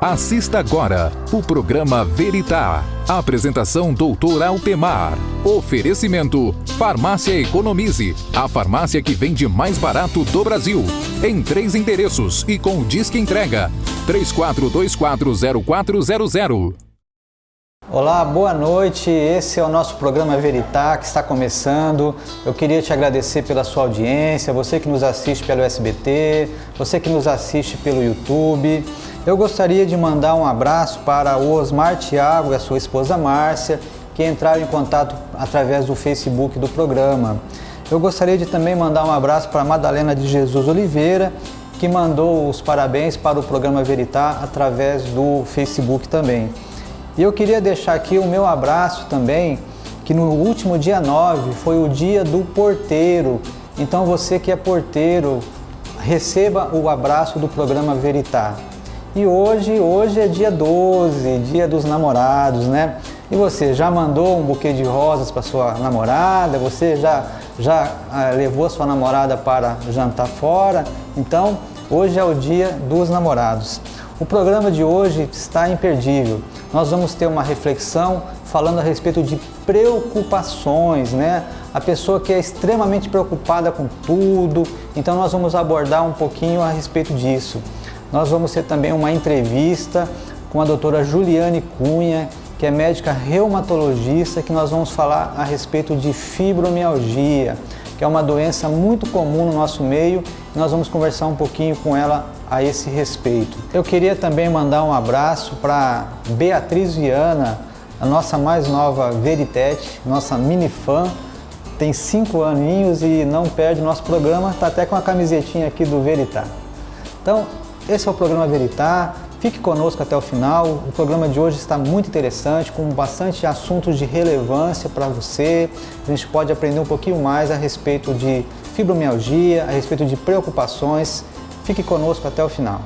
Assista agora o programa Veritá. Apresentação Dr. Altemar. Oferecimento Farmácia Economize, a farmácia que vende mais barato do Brasil. Em 3 endereços e com disque entrega 34240400. Olá, boa noite. Esse é o nosso programa Veritá que está começando. Eu queria te agradecer pela sua audiência, você que nos assiste pelo SBT, você que nos assiste pelo YouTube. Eu gostaria de mandar um abraço para o Osmar Thiago e a sua esposa Márcia, que entraram em contato através do Facebook do programa. Eu gostaria de também mandar um abraço para a Madalena de Jesus Oliveira, que mandou os parabéns para o programa Veritá através do Facebook também. E eu queria deixar aqui o meu abraço também, que no último dia 9 foi o dia do porteiro. Então você que é porteiro, receba o abraço do programa Veritá. E hoje é dia 12, dia dos namorados, né? E você já mandou um buquê de rosas para sua namorada? Você já levou a sua namorada para jantar fora? Então, hoje é o dia dos namorados. O programa de hoje está imperdível. Nós vamos ter uma reflexão falando a respeito de preocupações, né? A pessoa que é extremamente preocupada com tudo. Então, nós vamos abordar um pouquinho a respeito disso. Nós vamos ter também uma entrevista com a doutora Juliane Cunha, que é médica reumatologista, que nós vamos falar a respeito de fibromialgia, que é uma doença muito comum no nosso meio, e nós vamos conversar um pouquinho com ela a esse respeito. Eu queria também mandar um abraço para Beatriz Viana, a nossa mais nova Veritete, nossa mini fã, tem 5 aninhos e não perde o nosso programa, está até com a camisetinha aqui do Veritá. Então, esse é o programa Veritá, fique conosco até o final. O programa de hoje está muito interessante, com bastante assuntos de relevância para você. A gente pode aprender um pouquinho mais a respeito de fibromialgia, a respeito de preocupações. Fique conosco até o final.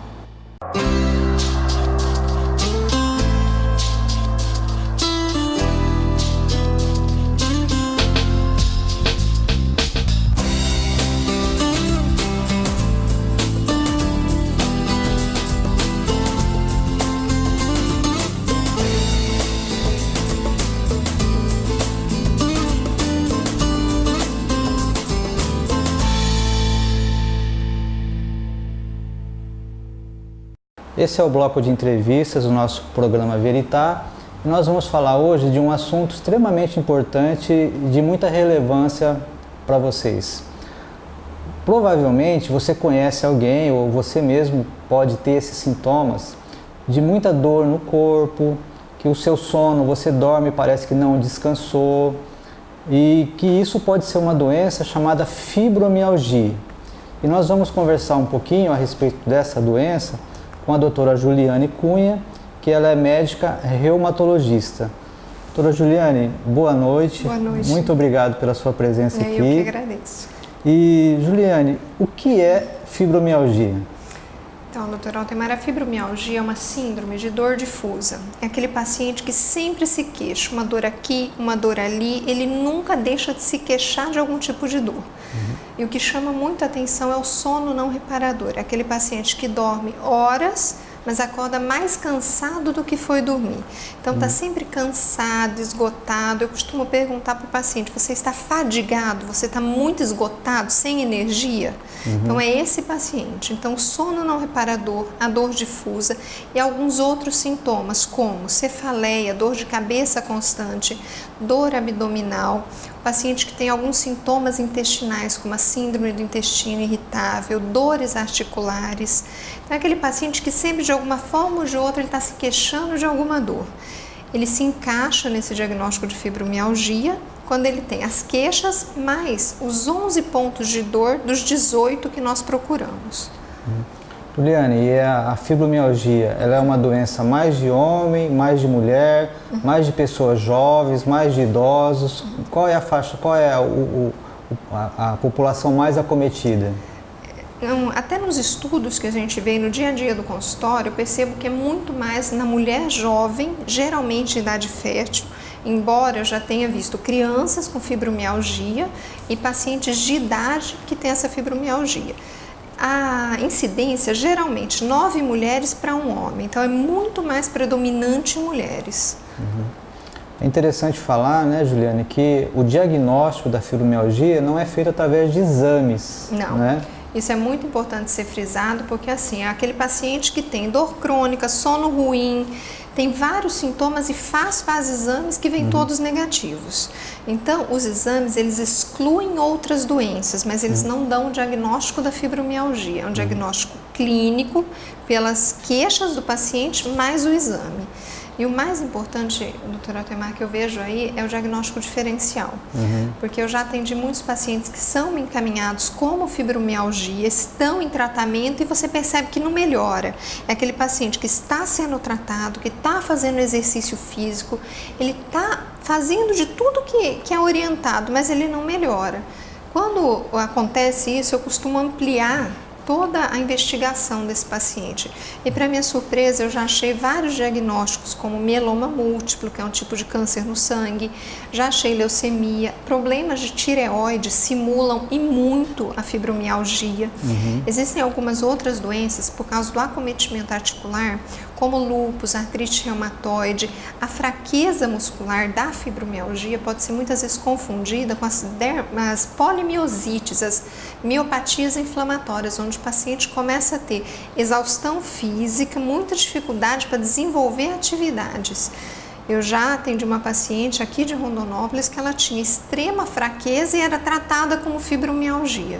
Esse é o bloco de entrevistas do nosso programa Veritá e nós vamos falar hoje de um assunto extremamente importante e de muita relevância para vocês. Provavelmente você conhece alguém ou você mesmo pode ter esses sintomas de muita dor no corpo, que o seu sono, você dorme e parece que não descansou e que isso pode ser uma doença chamada fibromialgia. E nós vamos conversar um pouquinho a respeito dessa doença com a doutora Juliane Cunha, que ela é médica reumatologista. Doutora Juliane, boa noite. Boa noite. Muito obrigado pela sua presença aqui. Eu que agradeço. E, Juliane, o que é fibromialgia? Então, doutora Altemar, a fibromialgia é uma síndrome de dor difusa. É aquele paciente que sempre se queixa, uma dor aqui, uma dor ali, ele nunca deixa de se queixar de algum tipo de dor. E o que chama muito a atenção é o sono não reparador, é aquele paciente que dorme horas, mas acorda mais cansado do que foi dormir. Então está sempre cansado, esgotado. Eu costumo perguntar para o paciente, você está fadigado? Você está muito esgotado, sem energia? Então é esse paciente. Então o sono não reparador, a dor difusa e alguns outros sintomas como cefaleia, dor de cabeça constante, dor abdominal, paciente que tem alguns sintomas intestinais, como a síndrome do intestino irritável, dores articulares. Então é aquele paciente que sempre, de alguma forma ou de outra, ele está se queixando de alguma dor. Ele se encaixa nesse diagnóstico de fibromialgia quando ele tem as queixas mais os 11 pontos de dor dos 18 que nós procuramos. Juliane, e a fibromialgia, ela é uma doença mais de homem, mais de mulher, mais de pessoas jovens, mais de idosos? Qual é a faixa, qual é a população mais acometida? Até nos estudos que a gente vê no dia a dia do consultório, eu percebo que é muito mais na mulher jovem, geralmente em idade fértil, embora eu já tenha visto crianças com fibromialgia e pacientes de idade que têm essa fibromialgia. a incidência geralmente 9 mulheres para um homem, então é muito mais predominante em mulheres. É interessante falar, né, Juliane, que o diagnóstico da fibromialgia não é feito através de exames. Não. Né? Isso é muito importante ser frisado, porque assim, é aquele paciente que tem dor crônica, sono ruim, tem vários sintomas e faz exames que vêm todos negativos. Então, os exames, eles excluem outras doenças, mas eles não dão o diagnóstico da fibromialgia. É um diagnóstico clínico pelas queixas do paciente mais o exame. E o mais importante, doutora Altemar, que eu vejo aí é o diagnóstico diferencial. Porque eu já atendi muitos pacientes que são encaminhados como fibromialgia, estão em tratamento e você percebe que não melhora. É aquele paciente que está sendo tratado, que está fazendo exercício físico, ele está fazendo de tudo que é orientado, mas ele não melhora. Quando acontece isso, eu costumo ampliar toda a investigação desse paciente. E para minha surpresa, eu já achei vários diagnósticos como mieloma múltiplo, que é um tipo de câncer no sangue, já achei leucemia, problemas de tireoide simulam e muito a fibromialgia. Existem algumas outras doenças por causa do acometimento articular, como lúpus, artrite reumatoide. A fraqueza muscular da fibromialgia pode ser muitas vezes confundida com as polimiosites, as miopatias inflamatórias, onde o paciente começa a ter exaustão física, muita dificuldade para desenvolver atividades. Eu já atendi uma paciente aqui de Rondonópolis que ela tinha extrema fraqueza e era tratada como fibromialgia.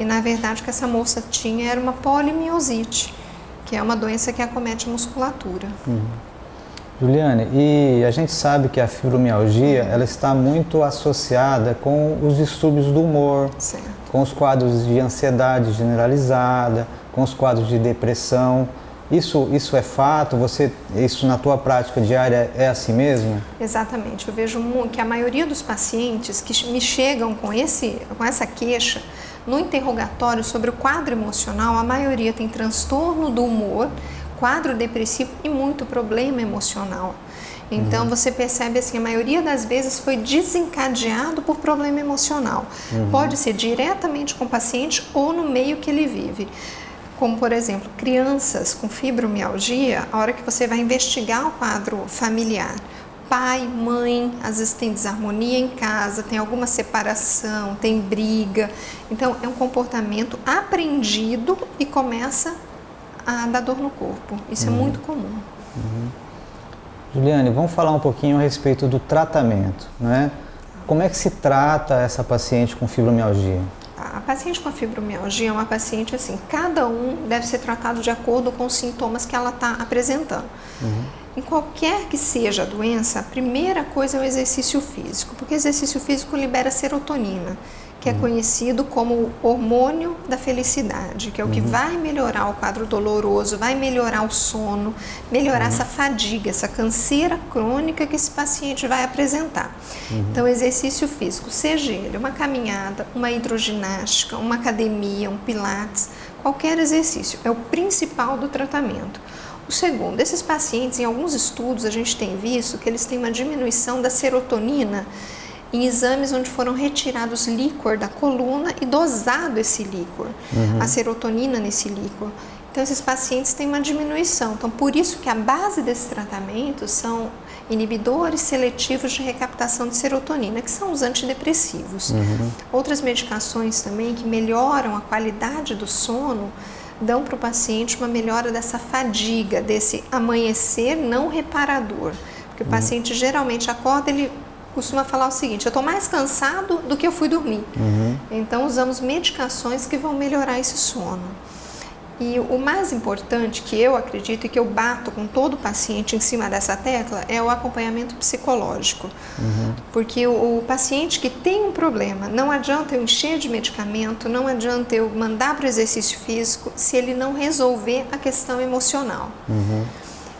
E na verdade o que essa moça tinha era uma polimiosite, que é uma doença que acomete a musculatura. Juliane, e a gente sabe que a fibromialgia ela está muito associada com os distúrbios do humor, com os quadros de ansiedade generalizada, com os quadros de depressão. Isso é fato? Isso na tua prática diária é assim mesmo? Exatamente. Eu vejo que a maioria dos pacientes que me chegam com essa queixa, no interrogatório sobre o quadro emocional, a maioria tem transtorno do humor, quadro depressivo e muito problema emocional. Então você percebe assim, a maioria das vezes foi desencadeado por problema emocional. Pode ser diretamente com o paciente ou no meio que ele vive. Como, por exemplo, crianças com fibromialgia, a hora que você vai investigar o quadro familiar, pai, mãe, às vezes tem desarmonia em casa, tem alguma separação, tem briga. Então, é um comportamento aprendido e começa a dar dor no corpo. Isso é muito comum. Juliane, vamos falar um pouquinho a respeito do tratamento, né? Como é que se trata essa paciente com fibromialgia? A paciente com fibromialgia é uma paciente assim, cada um deve ser tratado de acordo com os sintomas que ela está apresentando. Em qualquer que seja a doença, a primeira coisa é o exercício físico, porque o exercício físico libera serotonina, que é conhecido como o hormônio da felicidade, que é o que vai melhorar o quadro doloroso, vai melhorar o sono, melhorar essa fadiga, essa canseira crônica que esse paciente vai apresentar. Então, exercício físico, seja ele uma caminhada, uma hidroginástica, uma academia, um pilates, qualquer exercício, é o principal do tratamento. O segundo, esses pacientes, em alguns estudos a gente tem visto que eles têm uma diminuição da serotonina em exames onde foram retirados líquor da coluna e dosado esse líquor, a serotonina nesse líquor. Então, esses pacientes têm uma diminuição. Então, por isso que a base desse tratamento são inibidores seletivos de recaptação de serotonina, que são os antidepressivos. Outras medicações também que melhoram a qualidade do sono, dão para o paciente uma melhora dessa fadiga, desse amanhecer não reparador. Porque o paciente geralmente acorda, ele costuma falar o seguinte: eu estou mais cansado do que eu fui dormir. Então usamos medicações que vão melhorar esse sono. E o mais importante que eu acredito e que eu bato com todo paciente em cima dessa tecla é o acompanhamento psicológico. Porque o paciente que tem um problema, não adianta eu encher de medicamento, não adianta eu mandar para o exercício físico se ele não resolver a questão emocional.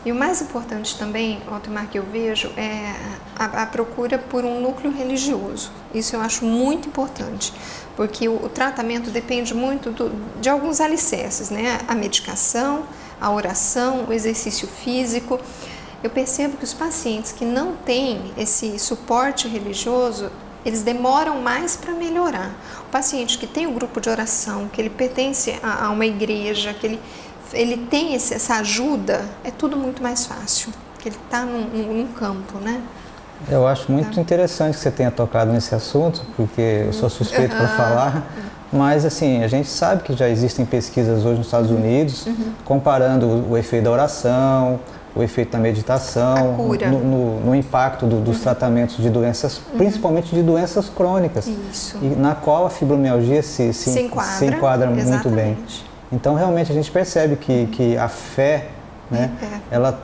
E o mais importante também, Altemar, que eu vejo é a procura por um núcleo religioso. Isso eu acho muito importante, porque o tratamento depende muito de alguns alicerces, né? A medicação, a oração, o exercício físico. Eu percebo que os pacientes que não têm esse suporte religioso, eles demoram mais para melhorar. O paciente que tem um grupo de oração, que ele pertence a uma igreja, que ele tem essa ajuda, é tudo muito mais fácil, que ele está num campo, né? Eu acho muito interessante que você tenha tocado nesse assunto, porque eu sou suspeito para falar, mas assim, a gente sabe que já existem pesquisas hoje nos Estados Unidos, comparando o efeito da oração, o efeito da meditação, a cura. No impacto dos tratamentos de doenças, principalmente de doenças crônicas, Isso. e na qual a fibromialgia se enquadra muito bem. Então, realmente, a gente percebe que a fé, né, ela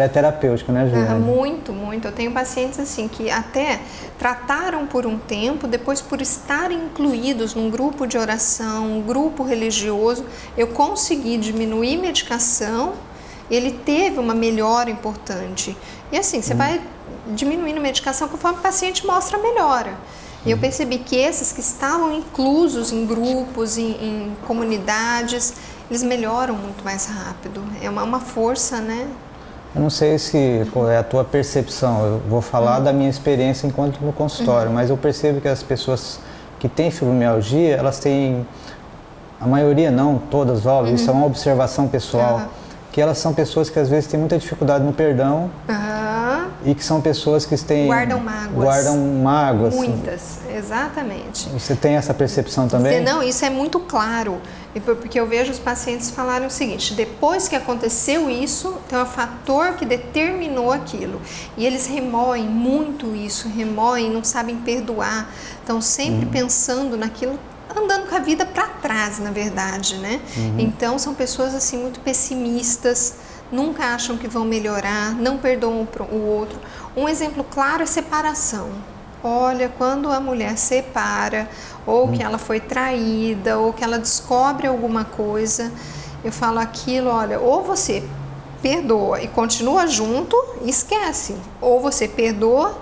é terapêutica, né, Juliana? Muito, muito. Eu tenho pacientes assim que até trataram por um tempo, depois por estarem incluídos num grupo de oração, um grupo religioso, eu consegui diminuir medicação, ele teve uma melhora importante. E assim, você vai diminuindo a medicação conforme o paciente mostra a melhora. E eu percebi que esses que estavam inclusos em grupos, em comunidades, eles melhoram muito mais rápido. É uma força, né? Eu não sei qual é a tua percepção, eu vou falar da minha experiência enquanto no consultório, mas eu percebo que as pessoas que têm fibromialgia, elas têm, a maioria não, todas, óbvio, isso é uma observação pessoal, que elas são pessoas que às vezes têm muita dificuldade no perdão e que são pessoas que têm... Guardam mágoas. Muitas, exatamente. Você tem essa percepção também? Não, isso é muito claro, porque eu vejo os pacientes falarem o seguinte, depois que aconteceu isso, tem um fator que determinou aquilo. E eles remoem muito isso, não sabem perdoar, estão sempre pensando naquilo, andando com a vida para trás, na verdade, né? Então, são pessoas assim muito pessimistas, nunca acham que vão melhorar, não perdoam o outro. Um exemplo claro é separação. Olha, quando a mulher separa, ou que ela foi traída, ou que ela descobre alguma coisa, eu falo aquilo, olha, ou você perdoa e continua junto e esquece, ou você perdoa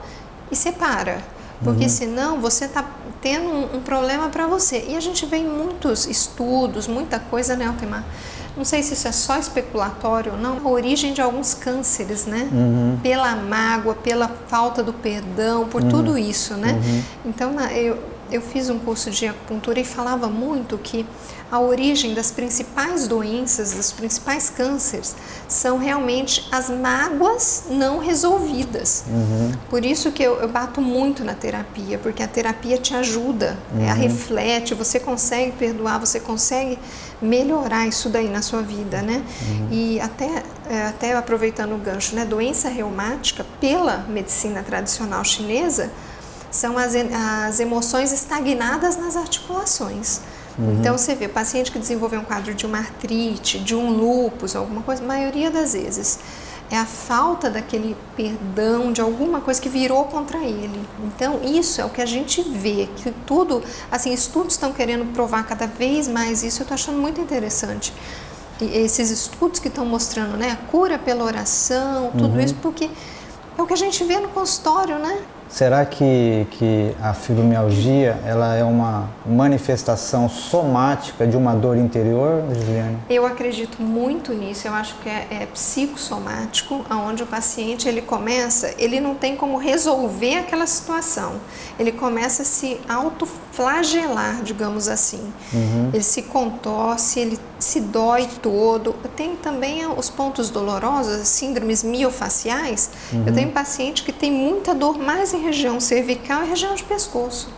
e separa, porque senão você está tendo um problema para você. E a gente vê em muitos estudos, muita coisa, né, Altemar? Não sei se isso é só especulatório ou não, a origem de alguns cânceres, né? Pela mágoa, pela falta do perdão, por tudo isso, né? Então, eu fiz um curso de acupuntura e falava muito que a origem das principais doenças, dos principais cânceres, são realmente as mágoas não resolvidas. Por isso que eu bato muito na terapia, porque a terapia te ajuda, reflete, você consegue perdoar, você consegue melhorar isso daí na sua vida, né? E até aproveitando o gancho, né? Doença reumática, pela medicina tradicional chinesa, são as emoções estagnadas nas articulações. Então, você vê, o paciente que desenvolveu um quadro de uma artrite, de um lúpus, alguma coisa, a maioria das vezes, é a falta daquele perdão de alguma coisa que virou contra ele. Então, isso é o que a gente vê, que tudo, assim, estudos estão querendo provar cada vez mais isso, eu estou achando muito interessante. E esses estudos que estão mostrando, né, a cura pela oração, tudo isso, porque é o que a gente vê no consultório, né? Será que a fibromialgia ela é uma manifestação somática de uma dor interior, Juliane? Eu acredito muito nisso, eu acho que é psicossomático, onde o paciente ele não tem como resolver aquela situação, ele começa a se autoflagelar, digamos assim. Ele se contorce, ele se dói todo. Tem também os pontos dolorosos, as síndromes miofaciais. Eu tenho paciente que tem muita dor mais em região cervical e região de pescoço.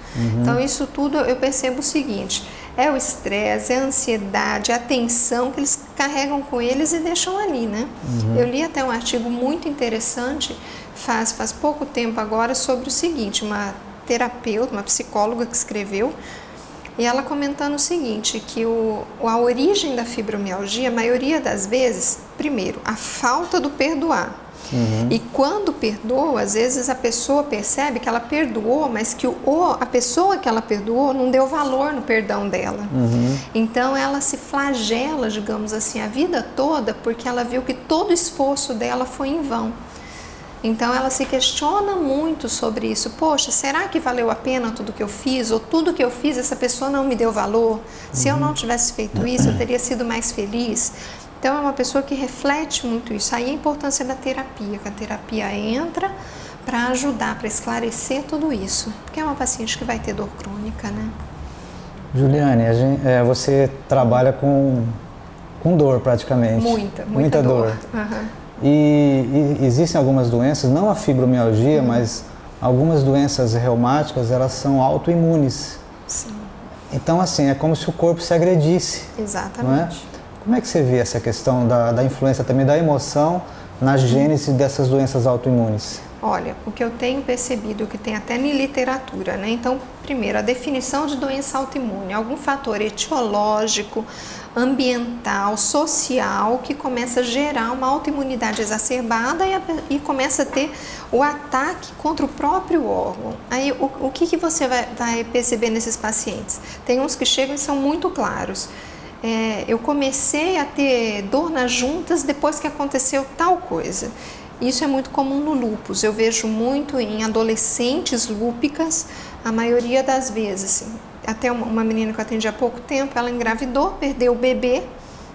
Então, isso tudo eu percebo o seguinte, é o estresse, é a ansiedade, a tensão que eles carregam com eles e deixam ali, né? Eu li até um artigo muito interessante, faz pouco tempo agora, sobre o seguinte, uma terapeuta, uma psicóloga que escreveu, e ela comentando o seguinte, que a origem da fibromialgia, a maioria das vezes, primeiro, a falta do perdoar. E quando perdoa, às vezes a pessoa percebe que ela perdoou, mas que a pessoa que ela perdoou não deu valor no perdão dela. Então ela se flagela, digamos assim, a vida toda, porque ela viu que todo o esforço dela foi em vão. Então ela se questiona muito sobre isso. Poxa, será que valeu a pena tudo que eu fiz? Ou tudo que eu fiz, essa pessoa não me deu valor? Se eu não tivesse feito isso, eu teria sido mais feliz? Então é uma pessoa que reflete muito isso. Aí a importância da terapia, que a terapia entra para ajudar, para esclarecer tudo isso, porque é uma paciente que vai ter dor crônica, né? Juliane, você trabalha com dor praticamente. Muita dor. Uhum. E existem algumas doenças, não a fibromialgia, mas algumas doenças reumáticas, elas são autoimunes. Sim. Então, assim, é como se o corpo se agredisse. Exatamente. Não é? Como é que você vê essa questão da influência também da emoção na gênese dessas doenças autoimunes? Olha, o que eu tenho percebido, que tem até em literatura, né? Então, primeiro, a definição de doença autoimune, algum fator etiológico, ambiental, social, que começa a gerar uma autoimunidade exacerbada e começa a ter o ataque contra o próprio órgão. Aí, o que você vai perceber nesses pacientes? Tem uns que chegam e são muito claros. Eu comecei a ter dor nas juntas depois que aconteceu tal coisa. Isso é muito comum no lúpus, eu vejo muito em adolescentes lúpicas, a maioria das vezes. Até uma menina que eu atendi há pouco tempo, ela engravidou, perdeu o bebê,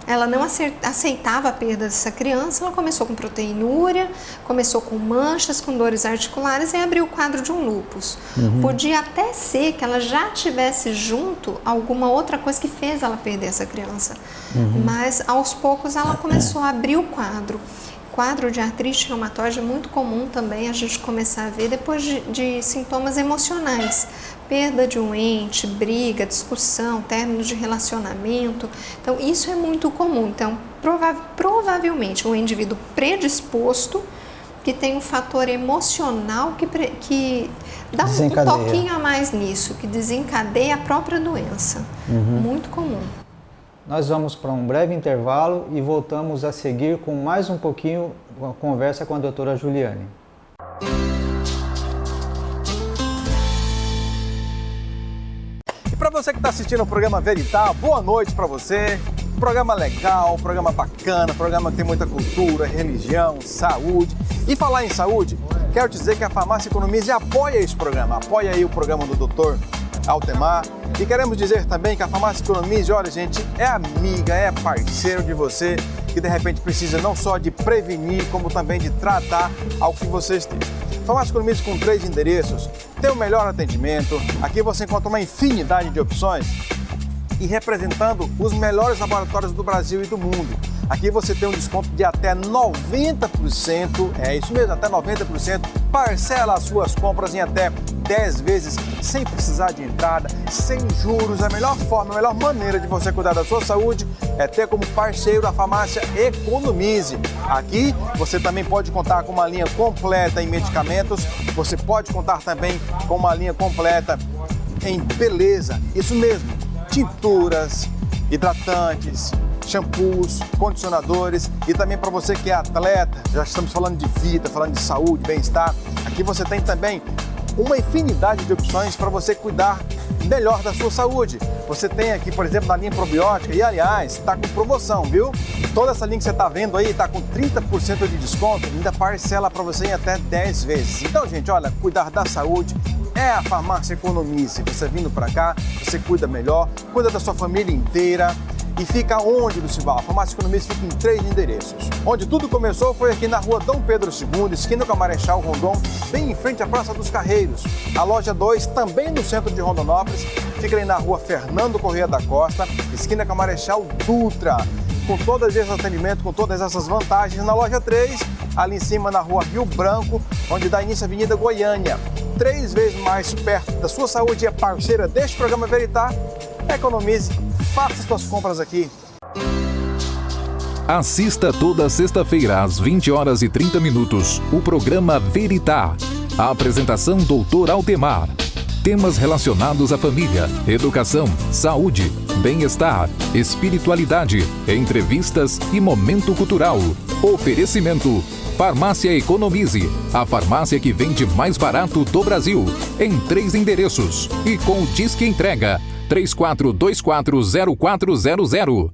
ela não aceitava a perda dessa criança, ela começou com proteinúria, começou com manchas, com dores articulares e abriu o quadro de um lúpus. Podia até ser que ela já tivesse junto alguma outra coisa que fez ela perder essa criança, mas aos poucos ela começou a abrir o quadro. Quadro de artrite reumatoide é muito comum também a gente começar a ver depois de sintomas emocionais. Perda de um ente, briga, discussão, término de relacionamento. Então, isso é muito comum. Então, provavelmente, um indivíduo predisposto que tem um fator emocional que dá um toquinho a mais nisso, que desencadeia a própria doença. Muito comum. Nós vamos para um breve intervalo e voltamos a seguir com mais um pouquinho a conversa com a doutora Juliane. E para você que está assistindo o programa Veritá, boa noite para você. Programa legal, programa bacana, programa que tem muita cultura, religião, saúde. E falar em saúde, quero dizer que a Farmácia Economize apoia esse programa, apoia aí o programa do Dr. Altemar. E queremos dizer também que a Farmácia Economize, olha gente, é amiga, é parceiro de você, que de repente precisa não só de prevenir, como também de tratar algo que você esteja. Farmácia Economize com 3 endereços, tem o melhor atendimento, aqui você encontra uma infinidade de opções e representando os melhores laboratórios do Brasil e do mundo. Aqui você tem um desconto de até 90%, é isso mesmo, até 90%, parcela as suas compras em até 10 vezes, sem precisar de entrada, sem juros. A melhor forma, a melhor maneira de você cuidar da sua saúde é ter como parceiro a Farmácia Economize. Aqui você também pode contar com uma linha completa em medicamentos, você pode contar também com uma linha completa em beleza, isso mesmo, tinturas, hidratantes, shampoos, condicionadores e também para você que é atleta, já estamos falando de vida, falando de saúde, bem-estar, aqui você tem também uma infinidade de opções para você cuidar melhor da sua saúde. Você tem aqui, por exemplo, na linha probiótica e, aliás, está com promoção, viu? Toda essa linha que você está vendo aí está com 30% de desconto, ainda parcela para você em até 10 vezes. Então, gente, olha, cuidar da saúde é a Farmácia Economize. Você vindo para cá, você cuida melhor, cuida da sua família inteira. E fica onde, Lucival? A Farmácia Economize fica em 3 endereços. Onde tudo começou foi aqui na rua Dom Pedro II, esquina com a Marechal Rondon, bem em frente à Praça dos Carreiros. A loja 2, também no centro de Rondonópolis, fica ali na rua Fernando Corrêa da Costa, esquina com a Marechal Dutra. Com todos esses atendimentos, com todas essas vantagens. Na loja 3, ali em cima na rua Rio Branco, onde dá início à Avenida Goiânia. 3 vezes mais perto da sua saúde e é parceira deste programa Veritá. Economize, faça suas compras aqui. Assista toda sexta-feira às 20h30 o programa Veritá. A apresentação Dr. Altemar. Temas relacionados à família, educação, saúde, bem-estar, espiritualidade, entrevistas e momento cultural. Oferecimento Farmácia Economize, a farmácia que vende mais barato do Brasil, em 3 endereços e com o Disque Entrega 34240400.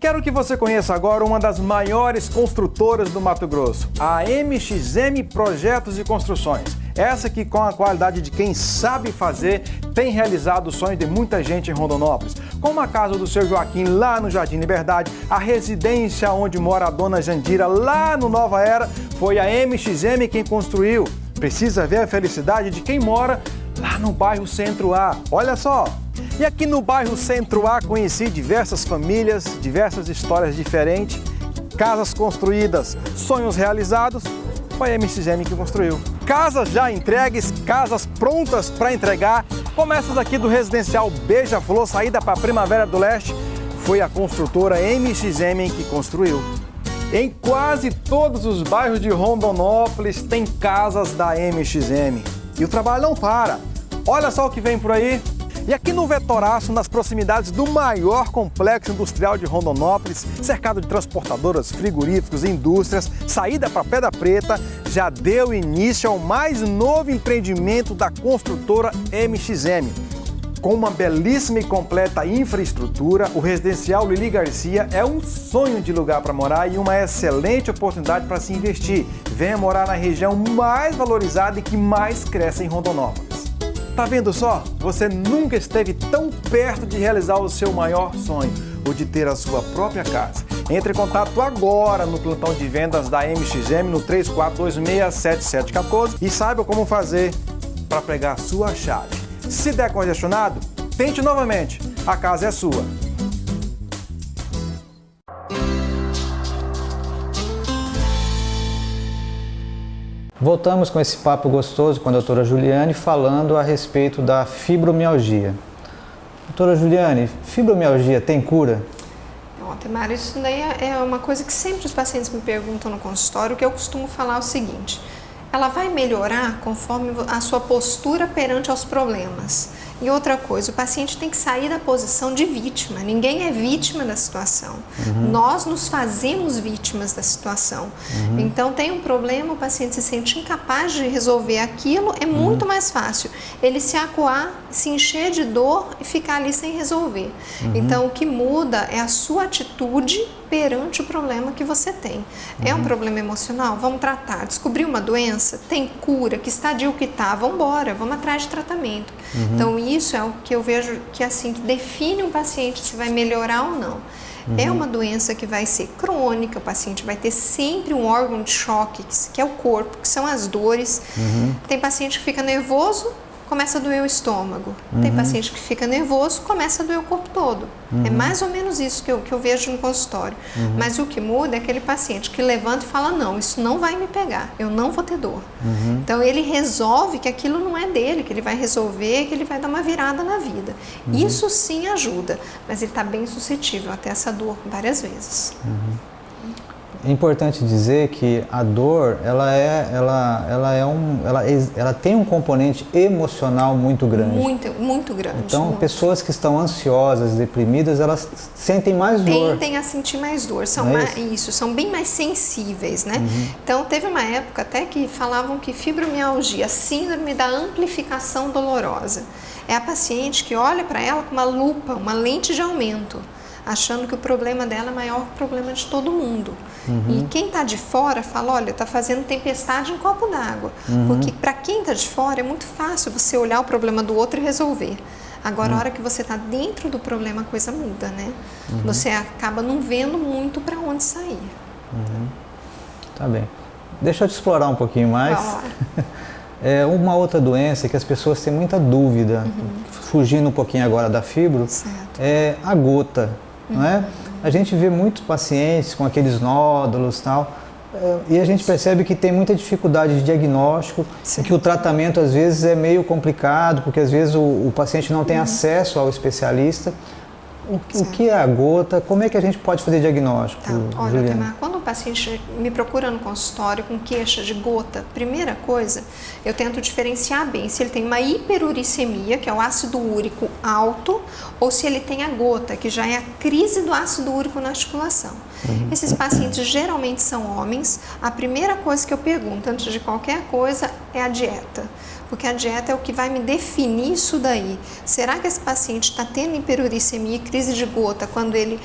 Quero que você conheça agora uma das maiores construtoras do Mato Grosso, a MXM Projetos e Construções. Essa que, com a qualidade de quem sabe fazer, tem realizado o sonho de muita gente em Rondonópolis. Como a casa do seu Joaquim lá no Jardim Liberdade, a residência onde mora a dona Jandira lá no Nova Era, foi a MXM quem construiu. Precisa ver a felicidade de quem mora lá no bairro Centro A. Olha só! E aqui no bairro Centro A conheci diversas famílias, diversas histórias diferentes, casas construídas, sonhos realizados. Foi a MXM que construiu. Casas já entregues, casas prontas para entregar. Começas aqui do residencial Beija-Flor, saída para a Primavera do Leste. Foi a construtora MXM que construiu. Em quase todos os bairros de Rondonópolis tem casas da MXM. E o trabalho não para. Olha só o que vem por aí. E aqui no Vetoraço, nas proximidades do maior complexo industrial de Rondonópolis, cercado de transportadoras, frigoríficos e indústrias, saída para Pedra Preta, já deu início ao mais novo empreendimento da construtora MXM. Com uma belíssima e completa infraestrutura, o residencial Lili Garcia é um sonho de lugar para morar e uma excelente oportunidade para se investir. Venha morar na região mais valorizada e que mais cresce em Rondonópolis. Tá vendo só? Você nunca esteve tão perto de realizar o seu maior sonho, o de ter a sua própria casa. Entre em contato agora no plantão de vendas da MXM no 34267714 e saiba como fazer para pegar a sua chave. Se der congestionado, tente novamente. A casa é sua. Voltamos com esse papo gostoso com a doutora Juliane, falando a respeito da fibromialgia. Doutora Juliane, fibromialgia tem cura? Temara, isso daí é uma coisa que sempre os pacientes me perguntam no consultório, que eu costumo falar o seguinte: ela vai melhorar conforme a sua postura perante aos problemas. E outra coisa, o paciente tem que sair da posição de vítima. Ninguém é vítima da situação. Nós nos fazemos vítimas da situação. Então, tem um problema, o paciente se sente incapaz de resolver aquilo, é muito mais fácil ele se acuar, se encher de dor e ficar ali sem resolver. Então, o que muda é a sua atitude perante o problema que você tem. É um problema emocional? Vamos tratar. Descobrir uma doença? Tem cura? Que estadio que está? Vamos embora, vamos atrás de tratamento. Então, isso é o que eu vejo que, assim, que define um paciente se vai melhorar ou não. É uma doença que vai ser crônica, o paciente vai ter sempre um órgão de choque, que é o corpo, que são as dores. Tem paciente que fica nervoso, começa a doer o estômago. Tem paciente que fica nervoso, começa a doer o corpo todo. É mais ou menos isso que eu vejo no consultório. Mas o que muda é aquele paciente que levanta e fala: não, isso não vai me pegar, eu não vou ter dor. Então ele resolve que aquilo não é dele, que ele vai resolver, que ele vai dar uma virada na vida. Isso sim ajuda, mas ele está bem suscetível a ter essa dor várias vezes. É importante dizer que a dor, ela tem um componente emocional muito grande. Muito grande. Então, muito. Pessoas que estão ansiosas, deprimidas, elas sentem mais dor. Tendem a sentir mais dor, são bem mais sensíveis, né? Então, teve uma época até que falavam que fibromialgia, síndrome da amplificação dolorosa, é a paciente que olha para ela com uma lupa, uma lente de aumento, achando que o problema dela é maior que o problema de todo mundo. E quem está de fora fala: olha, está fazendo tempestade em copo d'água. Porque para quem está de fora é muito fácil você olhar o problema do outro e resolver. Agora, a hora que você está dentro do problema, a coisa muda, né? Você acaba não vendo muito para onde sair. Tá bem. Deixa eu te explorar um pouquinho mais. Uma outra doença que as pessoas têm muita dúvida, fugindo um pouquinho agora da fibro, é a gota, não é? A gente vê muitos pacientes com aqueles nódulos e tal, e a gente percebe que tem muita dificuldade de diagnóstico, e que o tratamento às vezes é meio complicado, porque às vezes o paciente não tem acesso ao especialista. O que é a gota? Como é que a gente pode fazer diagnóstico? Olha, Temar, quando o paciente me procura no consultório com queixa de gota, primeira coisa, eu tento diferenciar bem se ele tem uma hiperuricemia, que é o ácido úrico alto, ou se ele tem a gota, que já é a crise do ácido úrico na articulação. Esses pacientes geralmente são homens. A primeira coisa que eu pergunto antes de qualquer coisa é a dieta. Porque a dieta é o que vai me definir isso daí. Será que esse paciente está tendo hiperuricemia e crise de gota quando ele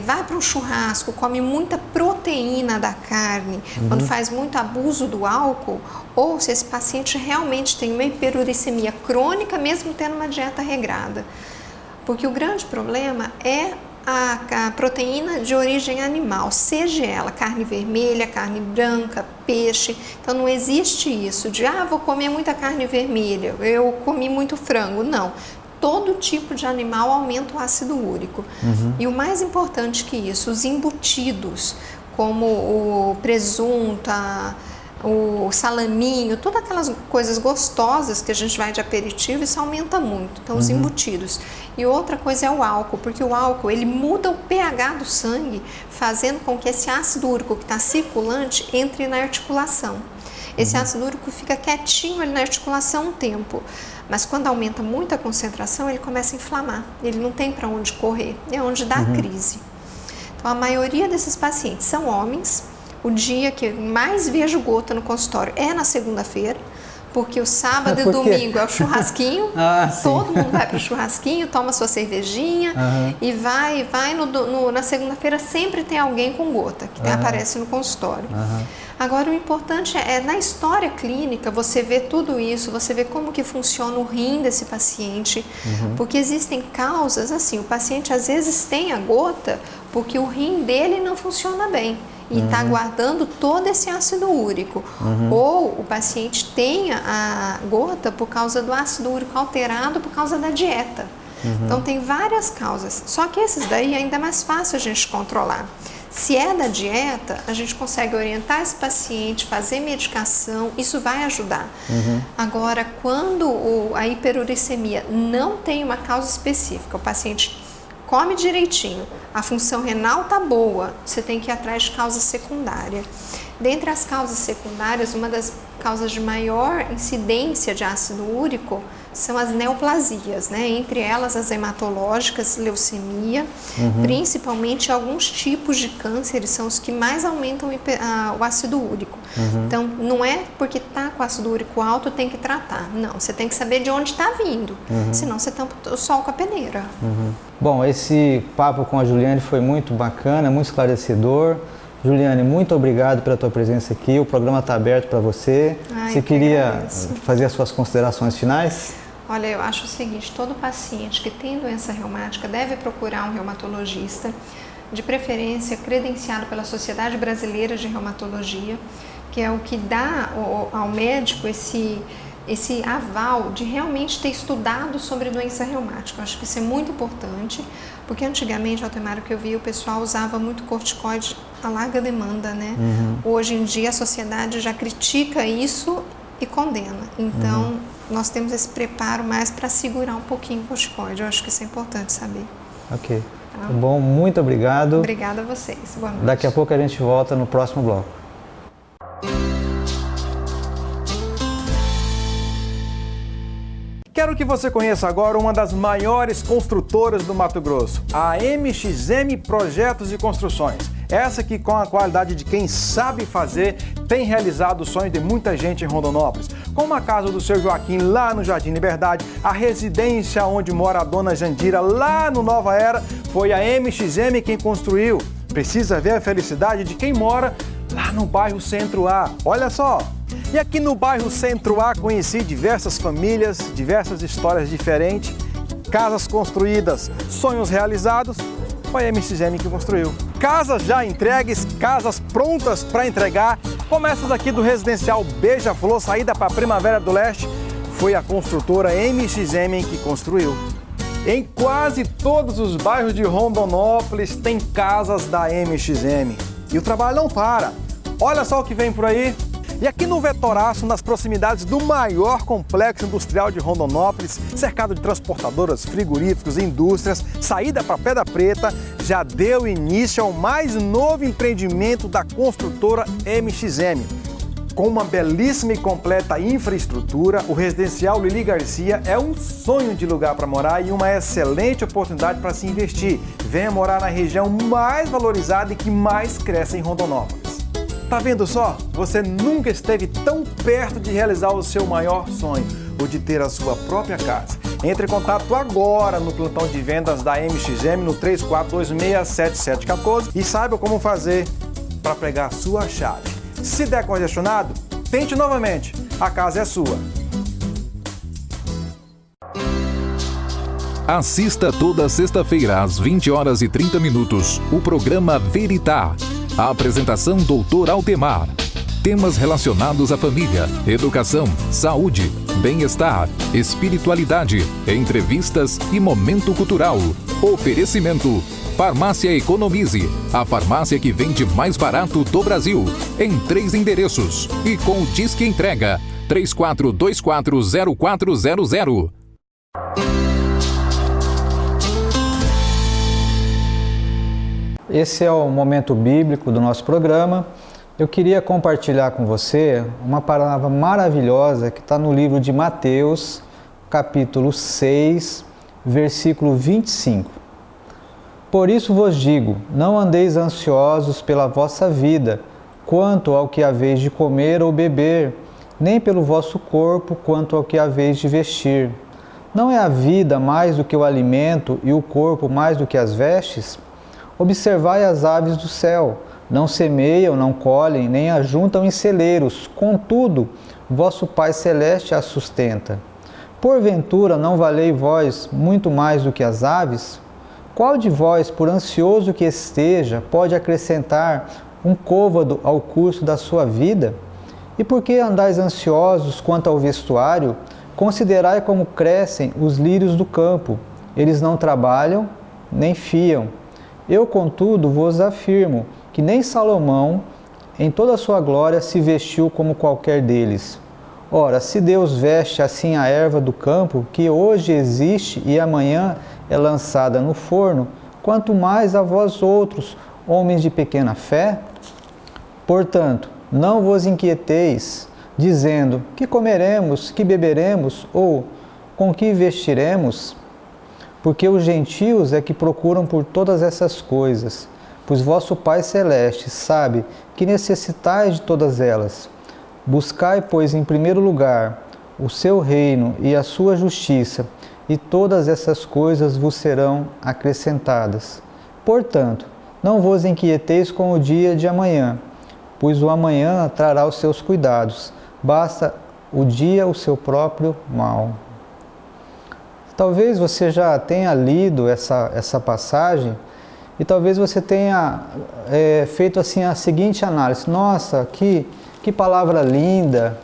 vai para um churrasco, come muita proteína da carne, quando faz muito abuso do álcool? Ou se esse paciente realmente tem uma hiperuricemia crônica, mesmo tendo uma dieta regrada? Porque o grande problema é a proteína de origem animal, seja ela carne vermelha, carne branca, peixe. Então não existe isso de, vou comer muita carne vermelha, eu comi muito frango. Não. Todo tipo de animal aumenta o ácido úrico. E o mais importante que isso, os embutidos, como o presunto, o salaminho, todas aquelas coisas gostosas que a gente vai de aperitivo, isso aumenta muito. Então, os embutidos. E outra coisa é o álcool, porque o álcool, ele muda o pH do sangue, fazendo com que esse ácido úrico que está circulante entre na articulação. Esse ácido úrico fica quietinho ali na articulação um tempo, mas quando aumenta muito a concentração, ele começa a inflamar. Ele não tem para onde correr, é onde dá a crise. Então, a maioria desses pacientes são homens. O dia que mais vejo gota no consultório é na segunda-feira, porque o sábado e domingo é o churrasquinho. Todo mundo vai para o churrasquinho, toma sua cervejinha e vai na segunda-feira sempre tem alguém com gota que aparece no consultório. Agora, o importante é na história clínica você ver tudo isso, você ver como que funciona o rim desse paciente, porque existem causas assim, o paciente às vezes tem a gota porque o rim dele não funciona bem. E está guardando todo esse ácido úrico. Ou o paciente tem a gota por causa do ácido úrico alterado por causa da dieta. Então tem várias causas. Só que esses daí ainda é mais fácil a gente controlar. Se é da dieta, a gente consegue orientar esse paciente, fazer medicação, isso vai ajudar. Agora, quando a hiperuricemia não tem uma causa específica, o paciente come direitinho, a função renal tá boa, você tem que ir atrás de causa secundária. Dentre as causas secundárias, uma das causas de maior incidência de ácido úrico são as neoplasias, né? Entre elas as hematológicas, leucemia, principalmente alguns tipos de cânceres são os que mais aumentam o ácido úrico. Então, não é porque está com ácido úrico alto tem que tratar, não, você tem que saber de onde está vindo, senão você tampa o sol com a peneira. Bom, esse papo com a Juliane foi muito bacana, muito esclarecedor. Juliane, muito obrigado pela tua presença aqui, o programa está aberto para você. Você queria fazer as suas considerações finais? Olha, eu acho o seguinte, todo paciente que tem doença reumática deve procurar um reumatologista, de preferência credenciado pela Sociedade Brasileira de Reumatologia, que é o que dá ao médico esse aval de realmente ter estudado sobre doença reumática. Eu acho que isso é muito importante, porque antigamente, Altemar, o que eu vi, o pessoal usava muito corticoide a larga demanda, né? Hoje em dia a sociedade já critica isso e condena. Então, nós temos esse preparo mais para segurar um pouquinho o corticoide. Eu acho que isso é importante saber. Ok. Tá bom, muito obrigado. Obrigada a vocês. Boa noite. Daqui a pouco a gente volta no próximo bloco. Quero que você conheça agora uma das maiores construtoras do Mato Grosso, a MXM Projetos e Construções. Essa que, com a qualidade de quem sabe fazer, tem realizado o sonho de muita gente em Rondonópolis. Como a casa do seu Joaquim lá no Jardim Liberdade, a residência onde mora a dona Jandira lá no Nova Era, foi a MXM quem construiu. Precisa ver a felicidade de quem mora lá no bairro Centro A. Olha só! E aqui no bairro Centro A conheci diversas famílias, diversas histórias diferentes, casas construídas, sonhos realizados, foi a MXM que construiu. Casas já entregues, casas prontas para entregar, como essas aqui do residencial Beija-Flor, saída para a Primavera do Leste, foi a construtora MXM que construiu. Em quase todos os bairros de Rondonópolis tem casas da MXM. E o trabalho não para. Olha só o que vem por aí. E aqui no Vetoraço, nas proximidades do maior complexo industrial de Rondonópolis, cercado de transportadoras, frigoríficos e indústrias, saída para Pedra Preta, já deu início ao mais novo empreendimento da construtora MXM. Com uma belíssima e completa infraestrutura, o residencial Lili Garcia é um sonho de lugar para morar e uma excelente oportunidade para se investir. Venha morar na região mais valorizada e que mais cresce em Rondonópolis. Tá vendo só? Você nunca esteve tão perto de realizar o seu maior sonho, o de ter a sua própria casa. Entre em contato agora no plantão de vendas da MXM no 34267714 e saiba como fazer para pegar a sua chave. Se der congestionado, tente novamente. A casa é sua. Assista toda sexta-feira às 20 horas e 30 minutos o programa Veritá. A apresentação Dr. Altemar. Temas relacionados à família, educação, saúde, bem-estar, espiritualidade, entrevistas e momento cultural. Oferecimento: Farmácia Economize, a farmácia que vende mais barato do Brasil, em 3 endereços e com o Disque Entrega 34240400. Esse é o momento bíblico do nosso programa. Eu queria compartilhar com você uma palavra maravilhosa que está no livro de Mateus, capítulo 6, versículo 25. Por isso vos digo, não andeis ansiosos pela vossa vida, quanto ao que haveis de comer ou beber, nem pelo vosso corpo, quanto ao que haveis de vestir. Não é a vida mais do que o alimento e o corpo mais do que as vestes? Observai as aves do céu, não semeiam, não colhem, nem ajuntam em celeiros, contudo, vosso Pai Celeste as sustenta. Porventura não valei vós muito mais do que as aves? Qual de vós, por ansioso que esteja, pode acrescentar um côvado ao curso da sua vida? E por que andais ansiosos quanto ao vestuário? Considerai como crescem os lírios do campo. Eles não trabalham, nem fiam. Eu, contudo, vos afirmo que nem Salomão, em toda a sua glória, se vestiu como qualquer deles. Ora, se Deus veste assim a erva do campo, que hoje existe e amanhã é lançada no forno, quanto mais a vós outros, homens de pequena fé? Portanto, não vos inquieteis, dizendo, que comeremos, que beberemos, ou com que vestiremos? Porque os gentios é que procuram por todas essas coisas, pois vosso Pai Celeste sabe que necessitais de todas elas. Buscai, pois, em primeiro lugar o seu reino e a sua justiça, e todas essas coisas vos serão acrescentadas. Portanto, não vos inquieteis com o dia de amanhã, pois o amanhã trará os seus cuidados. Basta o dia o seu próprio mal. Talvez você já tenha lido essa passagem e talvez você tenha feito assim a seguinte análise: nossa, que palavra linda,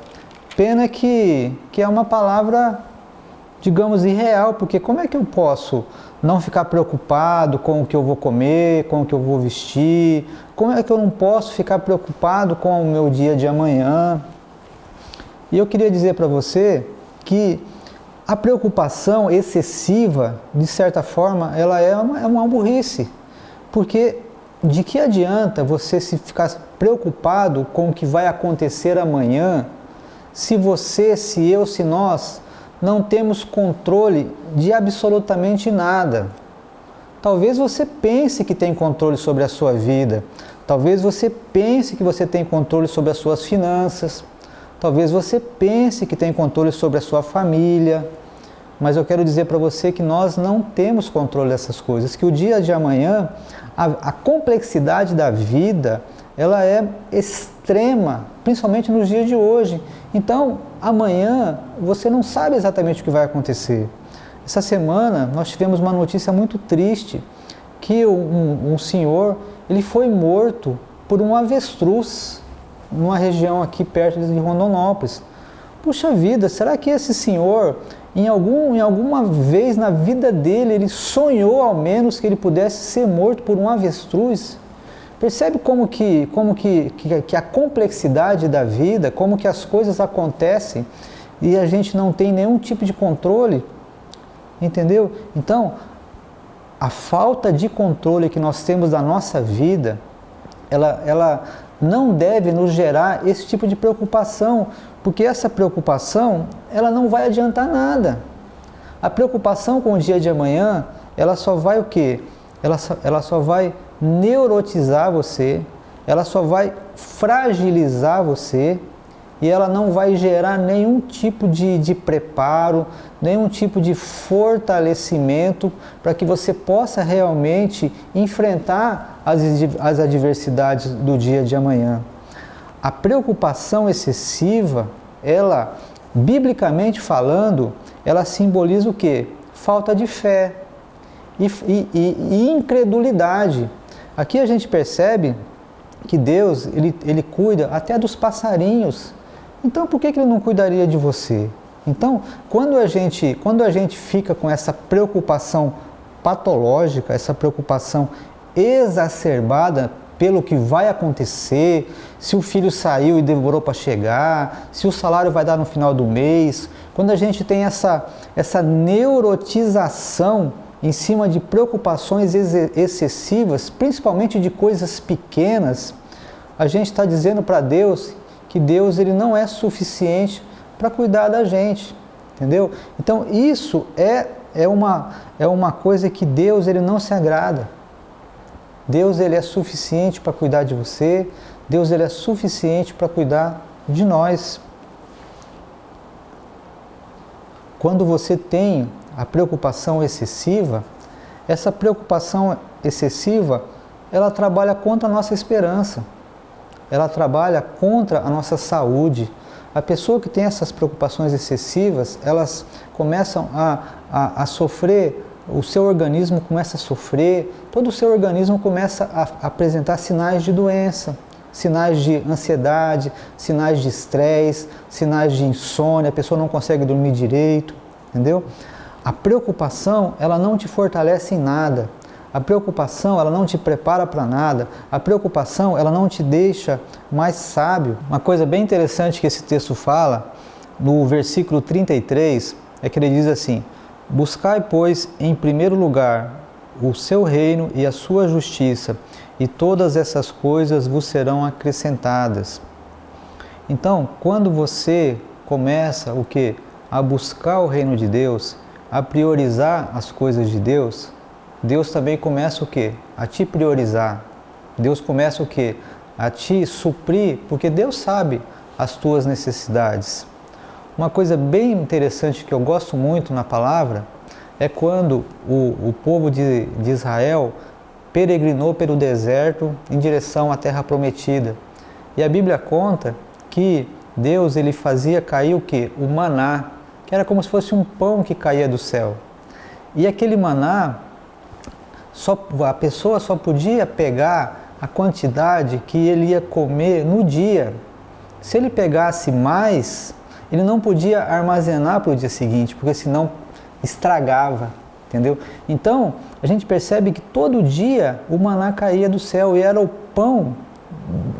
pena que é uma palavra, digamos, irreal, porque como é que eu posso não ficar preocupado com o que eu vou comer, com o que eu vou vestir? Como é que eu não posso ficar preocupado com o meu dia de amanhã? E eu queria dizer para você que a preocupação excessiva, de certa forma, ela é uma burrice. Porque de que adianta você se ficar preocupado com o que vai acontecer amanhã, se você, se eu, se nós não temos controle de absolutamente nada? Talvez você pense que tem controle sobre a sua vida, talvez você pense que você tem controle sobre as suas finanças, talvez você pense que tem controle sobre a sua família, mas eu quero dizer para você que nós não temos controle dessas coisas, que o dia de amanhã, a complexidade da vida, ela é extrema, principalmente nos dias de hoje. Então, amanhã, você não sabe exatamente o que vai acontecer. Essa semana, nós tivemos uma notícia muito triste, que um senhor, ele foi morto por um avestruz, numa região aqui perto de Rondonópolis. Puxa vida, será que esse senhor, em alguma vez na vida dele, ele sonhou ao menos que ele pudesse ser morto por um avestruz? Percebe como que a complexidade da vida, como que as coisas acontecem e a gente não tem nenhum tipo de controle? Entendeu? Então, a falta de controle que nós temos da nossa vida, ela não deve nos gerar esse tipo de preocupação, porque essa preocupação, ela não vai adiantar nada. A preocupação com o dia de amanhã, ela só vai o quê? Ela só vai neurotizar você, ela só vai fragilizar você e ela não vai gerar nenhum tipo de preparo, nenhum tipo de fortalecimento para que você possa realmente enfrentar as adversidades do dia de amanhã. A preocupação excessiva, ela, biblicamente falando, ela simboliza o quê? falta de fé e incredulidade. Aqui a gente percebe que Deus, ele cuida até dos passarinhos. Então, por que Ele não cuidaria de você? Então, quando a gente fica com essa preocupação patológica, essa preocupação exacerbada pelo que vai acontecer, se o filho saiu e demorou para chegar, se o salário vai dar no final do mês, quando a gente tem essa neurotização em cima de preocupações excessivas, principalmente de coisas pequenas, a gente está dizendo para Deus que Deus ele não é suficiente para cuidar da gente, entendeu? Então isso é uma coisa que Deus ele não se agrada. Deus ele é suficiente para cuidar de você, Deus ele é suficiente para cuidar de nós. Quando você tem a preocupação excessiva, essa preocupação excessiva, ela trabalha contra a nossa esperança, ela trabalha contra a nossa saúde. A pessoa que tem essas preocupações excessivas, elas começam a sofrer, o seu organismo começa a sofrer, todo o seu organismo começa a apresentar sinais de doença, sinais de ansiedade, sinais de estresse, sinais de insônia, a pessoa não consegue dormir direito, entendeu? A preocupação, ela não te fortalece em nada. A preocupação, ela não te prepara para nada. A preocupação, ela não te deixa mais sábio. Uma coisa bem interessante que esse texto fala, no versículo 33, é que ele diz assim: buscai, pois, em primeiro lugar o seu reino e a sua justiça, e todas essas coisas vos serão acrescentadas. Então, quando você começa o quê? A buscar o reino de Deus, a priorizar as coisas de Deus, Deus também começa o quê? A te priorizar. Deus começa o quê? A te suprir, porque Deus sabe as tuas necessidades. Uma coisa bem interessante que eu gosto muito na palavra é quando o povo de Israel peregrinou pelo deserto em direção à terra prometida. E a Bíblia conta que Deus ele fazia cair o quê? O maná, que era como se fosse um pão que caía do céu. E aquele maná, a pessoa só podia pegar a quantidade que ele ia comer no dia. Se ele pegasse mais, ele não podia armazenar para o dia seguinte, porque senão estragava, entendeu? Então, a gente percebe que todo dia o maná caía do céu e era o pão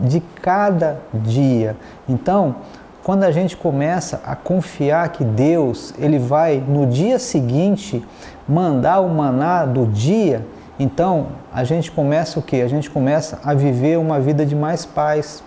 de cada dia. Então, quando a gente começa a confiar que Deus, ele vai no dia seguinte mandar o maná do dia, então a gente começa o quê? A gente começa a viver uma vida de mais paz.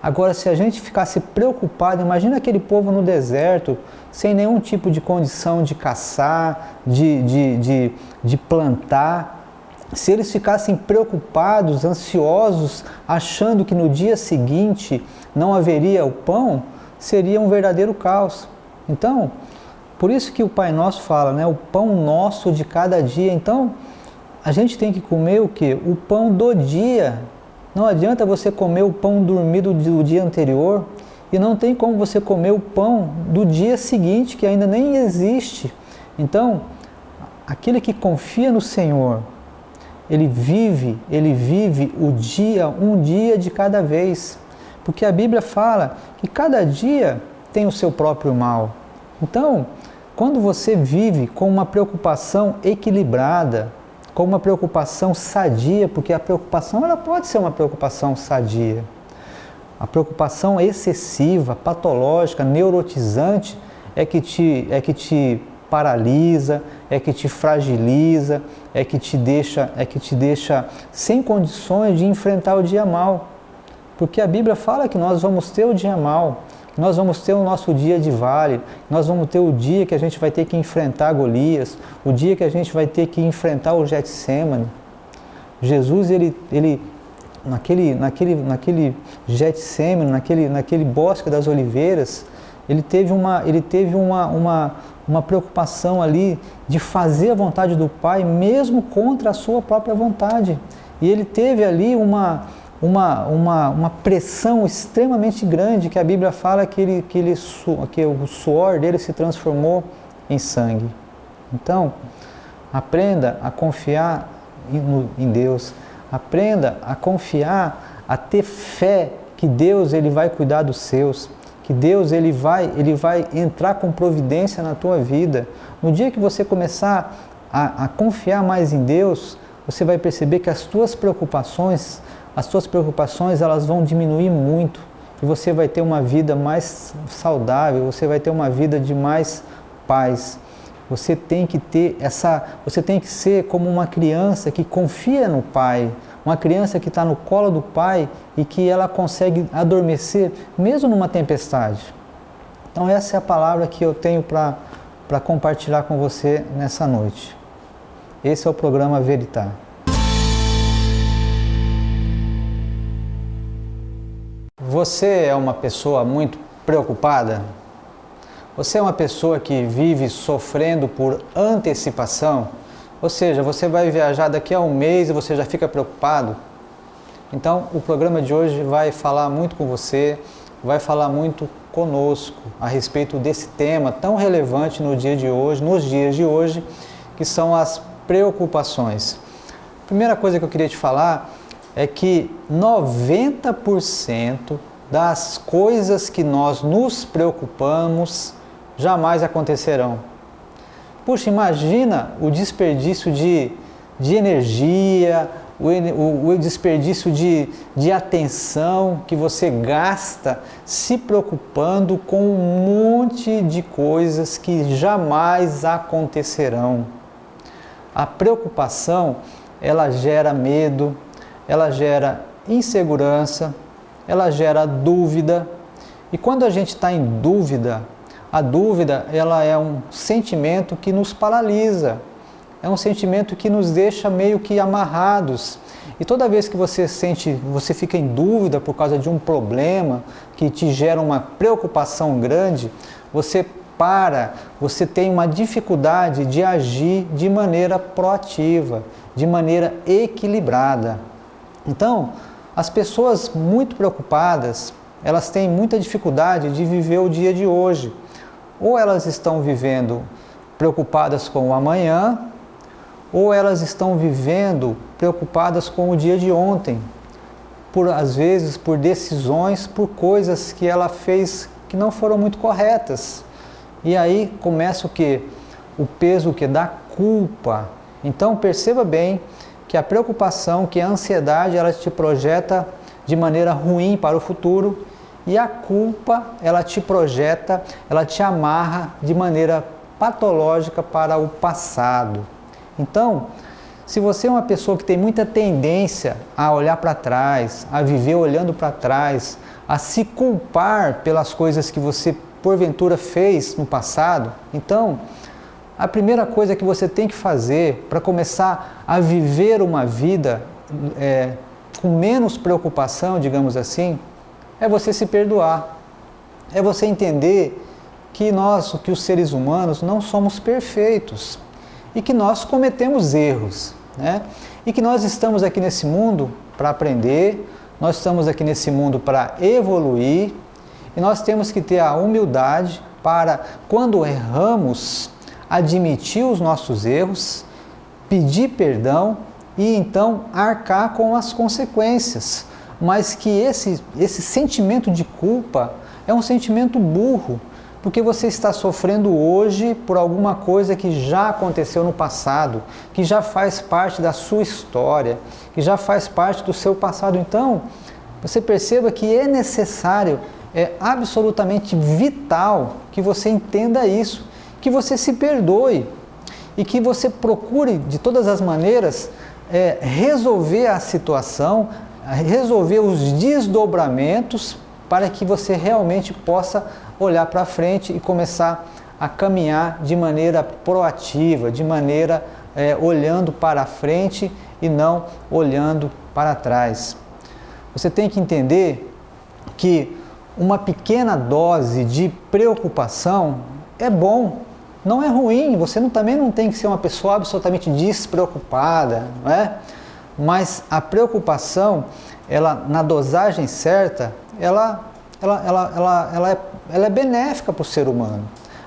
Agora, se a gente ficasse preocupado, imagina aquele povo no deserto, sem nenhum tipo de condição de caçar, de plantar. Se eles ficassem preocupados, ansiosos, achando que no dia seguinte não haveria o pão, seria um verdadeiro caos. Então, por isso que o Pai Nosso fala, né? O pão nosso de cada dia. Então, a gente tem que comer o quê? O pão do dia. Não adianta você comer o pão dormido do dia anterior e não tem como você comer o pão do dia seguinte, que ainda nem existe. Então, aquele que confia no Senhor, ele vive o dia, um dia de cada vez. Porque a Bíblia fala que cada dia tem o seu próprio mal. Então, quando você vive com uma preocupação equilibrada, com uma preocupação sadia, porque a preocupação ela pode ser uma preocupação sadia. A preocupação excessiva, patológica, neurotizante é que te paralisa, é que te fragiliza, é que te deixa sem condições de enfrentar o dia mal. Porque a Bíblia fala que nós vamos ter o dia mal, que nós vamos ter o nosso dia de vale, que nós vamos ter o dia que a gente vai ter que enfrentar Golias, o dia que a gente vai ter que enfrentar o Getsêmani. Jesus, ele naquele Getsêmani, naquele bosque das oliveiras, ele teve uma preocupação ali de fazer a vontade do Pai, mesmo contra a sua própria vontade. E ele teve ali uma pressão extremamente grande, que a Bíblia fala que o suor dele se transformou em sangue. Então, aprenda a confiar em Deus, aprenda a confiar, a ter fé que Deus ele vai cuidar dos seus, que Deus ele vai entrar com providência na tua vida. No dia que você começar a confiar mais em Deus, você vai perceber que as tuas preocupações elas vão diminuir muito e você vai ter uma vida mais saudável, você vai ter uma vida de mais paz. Você tem que ser como uma criança que confia no Pai, uma criança que está no colo do Pai e que ela consegue adormecer mesmo numa tempestade. Então essa é a palavra que eu tenho para compartilhar com você nessa noite. Esse é o programa Veritá. Você é uma pessoa muito preocupada? Você é uma pessoa que vive sofrendo por antecipação? Ou seja, você vai viajar daqui a um mês e você já fica preocupado? Então, o programa de hoje vai falar muito com você, vai falar muito conosco a respeito desse tema tão relevante nos dias de hoje, que são as preocupações. A primeira coisa que eu queria te falar é que 90% das coisas que nós nos preocupamos jamais acontecerão. Puxa, imagina o desperdício de energia, o desperdício de atenção que você gasta se preocupando com um monte de coisas que jamais acontecerão. A preocupação, ela gera medo, ela gera insegurança, ela gera dúvida. E quando a gente está em dúvida, a dúvida ela é um sentimento que nos paralisa, é um sentimento que nos deixa meio que amarrados. E toda vez que você fica em dúvida por causa de um problema que te gera uma preocupação grande, você tem uma dificuldade de agir de maneira proativa, de maneira equilibrada. Então, as pessoas muito preocupadas, elas têm muita dificuldade de viver o dia de hoje. Ou elas estão vivendo preocupadas com o amanhã, ou elas estão vivendo preocupadas com o dia de ontem. Às vezes por decisões, por coisas que ela fez que não foram muito corretas. E aí começa o quê? O peso da culpa. Então perceba bem que a preocupação, que a ansiedade, ela te projeta de maneira ruim para o futuro, e a culpa, ela te projeta, ela te amarra de maneira patológica para o passado. Então, se você é uma pessoa que tem muita tendência a olhar para trás, a viver olhando para trás, a se culpar pelas coisas que você porventura fez no passado, então a primeira coisa que você tem que fazer para começar a viver uma vida com menos preocupação, digamos assim, é você se perdoar. É você entender que os seres humanos, não somos perfeitos e que nós cometemos erros, né? E que nós estamos aqui nesse mundo para aprender, nós estamos aqui nesse mundo para evoluir e nós temos que ter a humildade para, quando erramos, admitir os nossos erros, pedir perdão e então arcar com as consequências. Mas que esse sentimento de culpa é um sentimento burro, porque você está sofrendo hoje por alguma coisa que já aconteceu no passado, que já faz parte da sua história, que já faz parte do seu passado. Então, você perceba que é necessário, é absolutamente vital que você entenda isso, que você se perdoe e que você procure de todas as maneiras resolver a situação, resolver os desdobramentos para que você realmente possa olhar para frente e começar a caminhar de maneira proativa, de maneira olhando para frente e não olhando para trás. Você tem que entender que uma pequena dose de preocupação é bom, não é ruim. Você também não tem que ser uma pessoa absolutamente despreocupada, não é? Mas a preocupação, ela, na dosagem certa, ela é benéfica para o ser humano.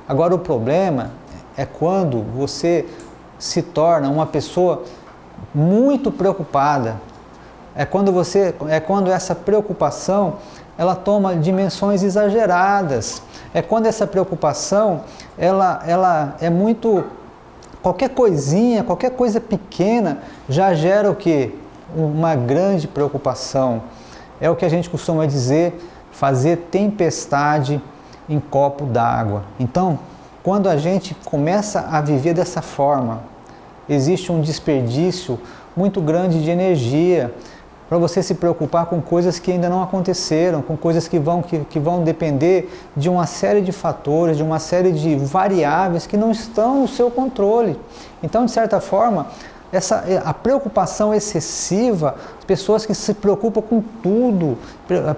Agora o problema é quando você se torna uma pessoa muito preocupada. É quando essa preocupação ela toma dimensões exageradas. É quando essa preocupação ela é muito... Qualquer coisinha, qualquer coisa pequena já gera o quê? Uma grande preocupação. É o que a gente costuma dizer, fazer tempestade em copo d'água. Então, quando a gente começa a viver dessa forma, existe um desperdício muito grande de energia para você se preocupar com coisas que ainda não aconteceram, com coisas que vão depender de uma série de fatores, de uma série de variáveis que não estão no seu controle. Então, de certa forma, a preocupação excessiva, pessoas que se preocupam com tudo,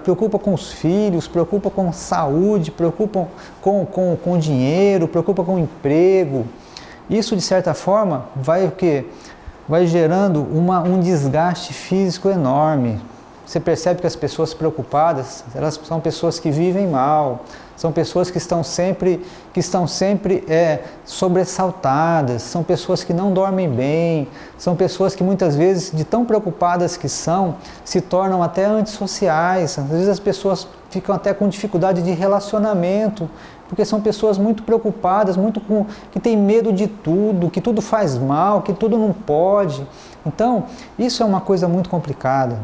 preocupam com os filhos, preocupam com saúde, preocupam com dinheiro, preocupam com emprego, isso de certa forma vai o quê? Vai gerando um desgaste físico enorme. Você percebe que as pessoas preocupadas, elas são pessoas que vivem mal, são pessoas que estão sempre sobressaltadas, são pessoas que não dormem bem, são pessoas que muitas vezes, de tão preocupadas que são, se tornam até antissociais. Às vezes as pessoas ficam até com dificuldade de relacionamento, porque são pessoas muito preocupadas, que têm medo de tudo, que tudo faz mal, que tudo não pode. Então, isso é uma coisa muito complicada.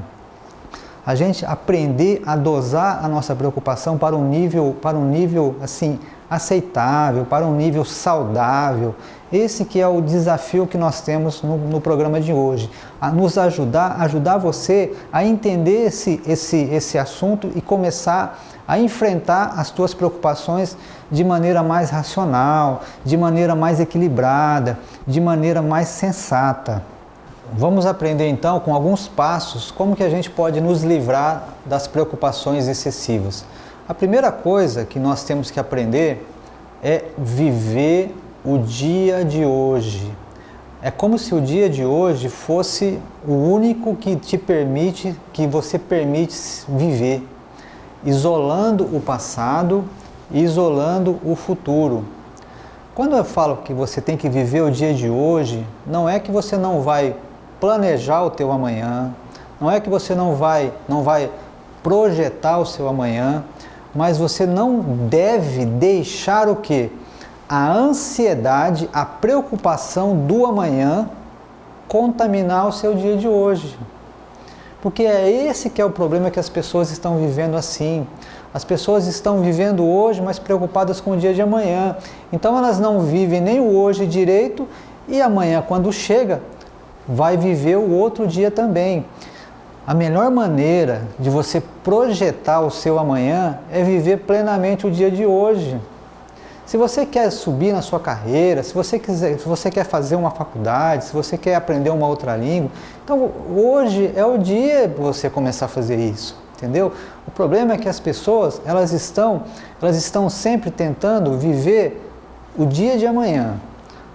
A gente aprender a dosar a nossa preocupação para um nível assim, aceitável, para um nível saudável. Esse que é o desafio que nós temos no programa de hoje. A nos ajudar você a entender esse assunto e começar a enfrentar as tuas preocupações de maneira mais racional, de maneira mais equilibrada, de maneira mais sensata. Vamos aprender então com alguns passos como que a gente pode nos livrar das preocupações excessivas. A primeira coisa que nós temos que aprender é viver o dia de hoje. É como se o dia de hoje fosse o único que você permite viver, isolando o passado e isolando o futuro. Quando eu falo que você tem que viver o dia de hoje, não é que você não vai planejar o teu amanhã, não é que você não vai projetar o seu amanhã, mas você não deve deixar o quê? A ansiedade, a preocupação do amanhã contaminar o seu dia de hoje. Porque é esse que é o problema que as pessoas estão vivendo assim. As pessoas estão vivendo hoje, mas preocupadas com o dia de amanhã. Então elas não vivem nem o hoje direito e amanhã, quando chega, vai viver o outro dia também. A melhor maneira de você projetar o seu amanhã é viver plenamente o dia de hoje. Se você quer subir na sua carreira, se você quer fazer uma faculdade, se você quer aprender uma outra língua, então hoje é o dia para você começar a fazer isso, entendeu? O problema é que as pessoas, elas estão sempre tentando viver o dia de amanhã.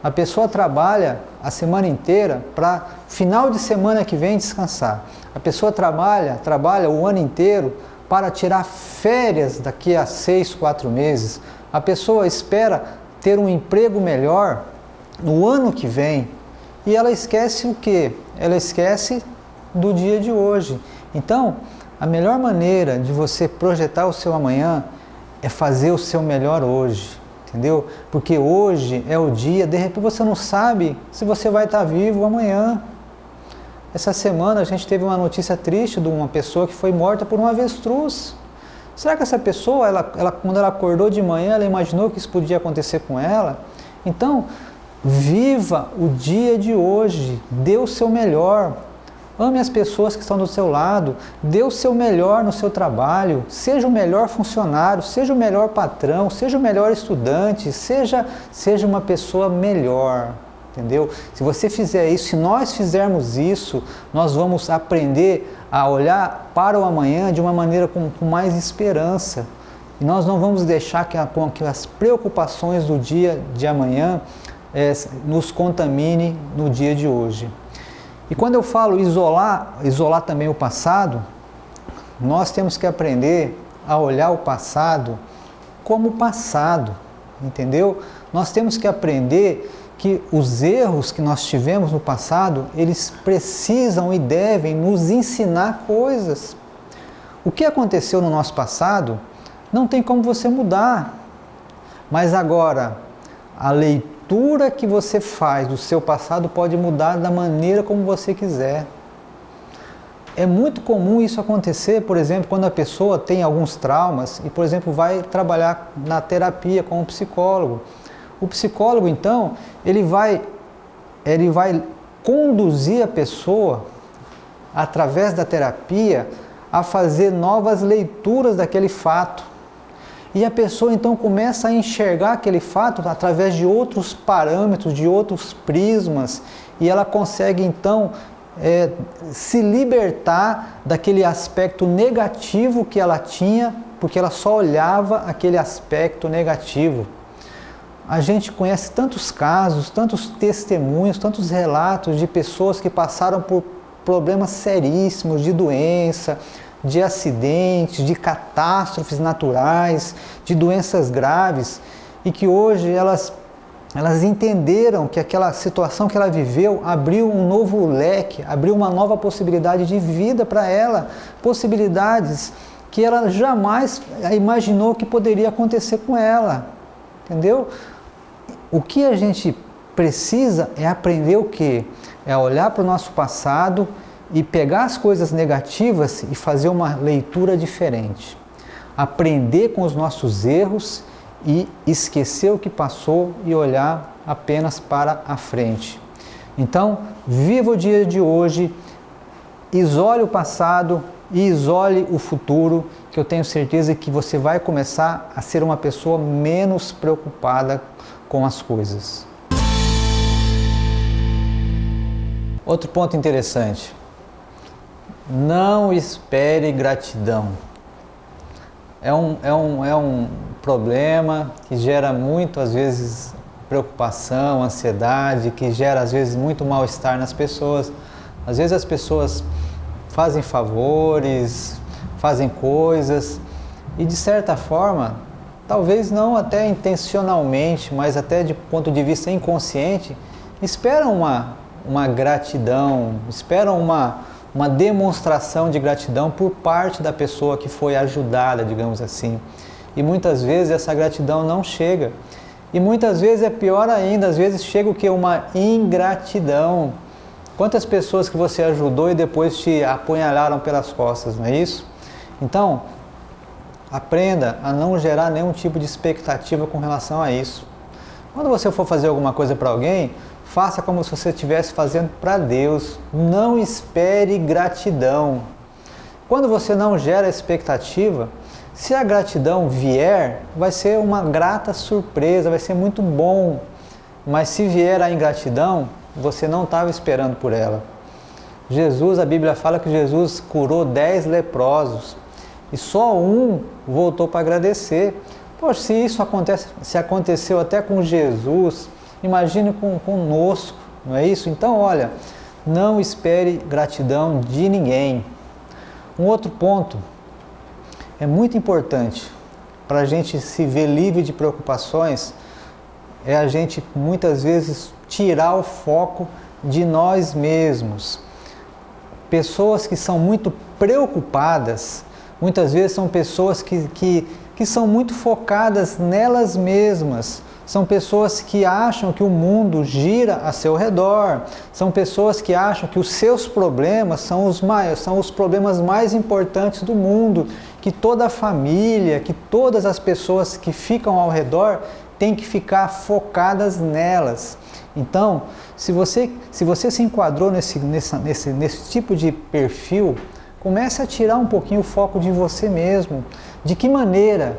A pessoa trabalha a semana inteira para final de semana que vem descansar. A pessoa trabalha o ano inteiro para tirar férias daqui a 6, 4 meses. A pessoa espera ter um emprego melhor no ano que vem e ela esquece o quê? Ela esquece do dia de hoje. Então, a melhor maneira de você projetar o seu amanhã é fazer o seu melhor hoje, entendeu? Porque hoje é o dia, de repente você não sabe se você vai estar vivo amanhã. Essa semana a gente teve uma notícia triste de uma pessoa que foi morta por um avestruz. Será que essa pessoa, quando ela acordou de manhã, ela imaginou que isso podia acontecer com ela? Então, viva o dia de hoje, dê o seu melhor, ame as pessoas que estão do seu lado, dê o seu melhor no seu trabalho, seja o melhor funcionário, seja o melhor patrão, seja o melhor estudante, seja uma pessoa melhor. Entendeu? Se você fizer isso, se nós fizermos isso, nós vamos aprender a olhar para o amanhã de uma maneira com mais esperança. E nós não vamos deixar que as preocupações do dia de amanhã nos contamine no dia de hoje. E quando eu falo isolar também o passado, nós temos que aprender a olhar o passado como passado, entendeu? Nós temos que aprender que os erros que nós tivemos no passado, eles precisam e devem nos ensinar coisas. O que aconteceu no nosso passado não tem como você mudar, mas agora a leitura que você faz do seu passado pode mudar da maneira como você quiser. É muito comum isso acontecer, por exemplo, quando a pessoa tem alguns traumas e, por exemplo, vai trabalhar na terapia com um psicólogo. O psicólogo, então, ele vai conduzir a pessoa, através da terapia, a fazer novas leituras daquele fato. E a pessoa, então, começa a enxergar aquele fato através de outros parâmetros, de outros prismas, e ela consegue, então, se libertar daquele aspecto negativo que ela tinha, porque ela só olhava aquele aspecto negativo. A gente conhece tantos casos, tantos testemunhos, tantos relatos de pessoas que passaram por problemas seríssimos de doença, de acidentes, de catástrofes naturais, de doenças graves, e que hoje elas entenderam que aquela situação que ela viveu abriu um novo leque, abriu uma nova possibilidade de vida para ela, possibilidades que ela jamais imaginou que poderia acontecer com ela, entendeu? O que a gente precisa é aprender o quê? É olhar para o nosso passado e pegar as coisas negativas e fazer uma leitura diferente. Aprender com os nossos erros e esquecer o que passou e olhar apenas para a frente. Então, viva o dia de hoje, isole o passado e isole o futuro, que eu tenho certeza que você vai começar a ser uma pessoa menos preocupada com as coisas. Outro ponto interessante. Não espere gratidão. É um problema que gera muito, às vezes, preocupação, ansiedade, que gera, às vezes, muito mal-estar nas pessoas. Às vezes as pessoas fazem favores, fazem coisas e, de certa forma, talvez não até intencionalmente, mas até de ponto de vista inconsciente, esperam uma gratidão, esperam uma demonstração de gratidão por parte da pessoa que foi ajudada, digamos assim. E muitas vezes essa gratidão não chega. E muitas vezes é pior ainda, às vezes chega o que? Uma ingratidão. Quantas pessoas que você ajudou e depois te apunhalaram pelas costas, não é isso? Então, aprenda a não gerar nenhum tipo de expectativa com relação a isso. Quando você for fazer alguma coisa para alguém, faça como se você estivesse fazendo para Deus. Não espere gratidão. Quando você não gera expectativa, se a gratidão vier, vai ser uma grata surpresa, vai ser muito bom. Mas se vier a ingratidão, você não estava esperando por ela. Jesus, a Bíblia fala que Jesus curou 10 leprosos e só um voltou para agradecer. Poxa, se isso aconteceu até com Jesus, imagine conosco, não é isso? Então, olha, não espere gratidão de ninguém. Um outro ponto é muito importante para a gente se ver livre de preocupações, é a gente muitas vezes tirar o foco de nós mesmos. Pessoas que são muito preocupadas, muitas vezes são pessoas que são muito focadas nelas mesmas. São pessoas que acham que o mundo gira a seu redor. São pessoas que acham que os seus problemas são os problemas mais importantes do mundo. Que toda a família, que todas as pessoas que ficam ao redor têm que ficar focadas nelas. Então, se você se enquadrou nesse tipo de perfil, comece a tirar um pouquinho o foco de você mesmo. De que maneira?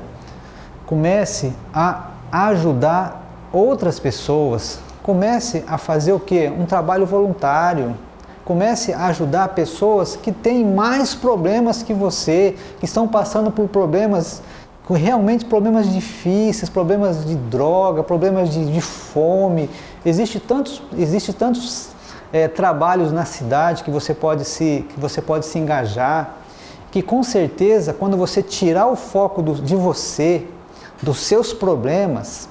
Comece a ajudar outras pessoas. Comece a fazer o quê? Um trabalho voluntário. Comece a ajudar pessoas que têm mais problemas que você, que estão passando por problemas, realmente problemas difíceis, problemas de droga, problemas de fome. Existe tantos trabalhos na cidade que você pode se engajar, que com certeza, quando você tirar o foco de você, dos seus problemas,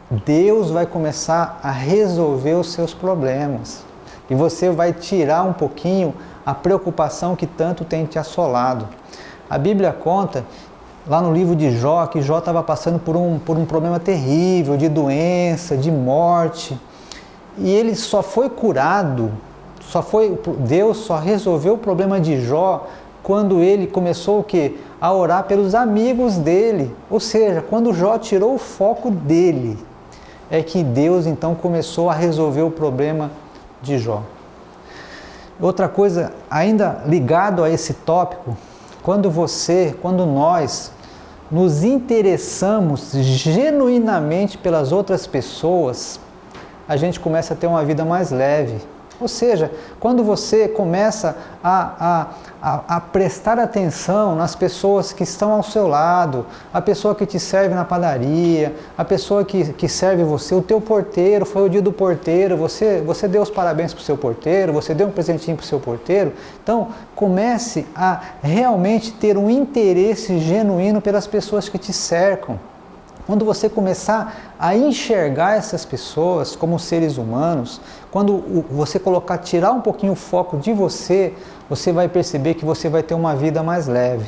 Deus vai começar a resolver os seus problemas. E você vai tirar um pouquinho a preocupação que tanto tem te assolado. A Bíblia conta, lá no livro de Jó, que Jó estava passando por um problema terrível, de doença, de morte. E ele só foi curado, Deus só resolveu o problema de Jó quando ele começou o quê? A orar pelos amigos dele. Ou seja, quando Jó tirou o foco dele, é que Deus então começou a resolver o problema de Jó. Outra coisa, ainda ligado a esse tópico, quando nós nos interessamos genuinamente pelas outras pessoas, a gente começa a ter uma vida mais leve. Ou seja, quando você começa a prestar atenção nas pessoas que estão ao seu lado, a pessoa que te serve na padaria, a pessoa que serve você, o teu porteiro, foi o dia do porteiro, você deu os parabéns para o seu porteiro, você deu um presentinho para o seu porteiro. Então, comece a realmente ter um interesse genuíno pelas pessoas que te cercam. Quando você começar a enxergar essas pessoas como seres humanos, quando você tirar um pouquinho o foco de você, você vai perceber que você vai ter uma vida mais leve.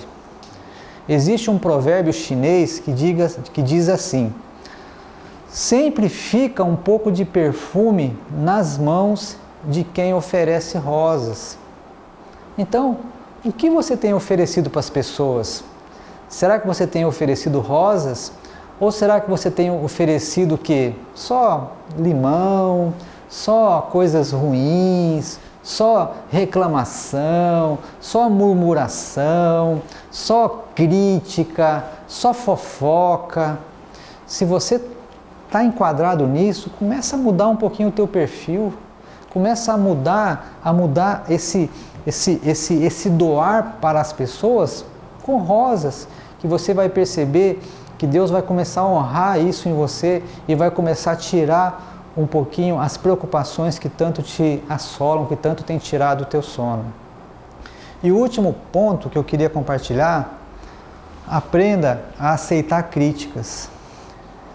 Existe um provérbio chinês que diz assim: sempre fica um pouco de perfume nas mãos de quem oferece rosas. Então, o que você tem oferecido para as pessoas? Será que você tem oferecido rosas? Ou será que você tem oferecido o quê? Só limão, só coisas ruins, só reclamação, só murmuração, só crítica, só fofoca? Se você está enquadrado nisso, começa a mudar um pouquinho o teu perfil, começa a mudar esse doar para as pessoas com rosas, que você vai perceber que Deus vai começar a honrar isso em você e vai começar a tirar um pouquinho as preocupações que tanto te assolam, que tanto tem tirado o teu sono. E o último ponto que eu queria compartilhar: aprenda a aceitar críticas.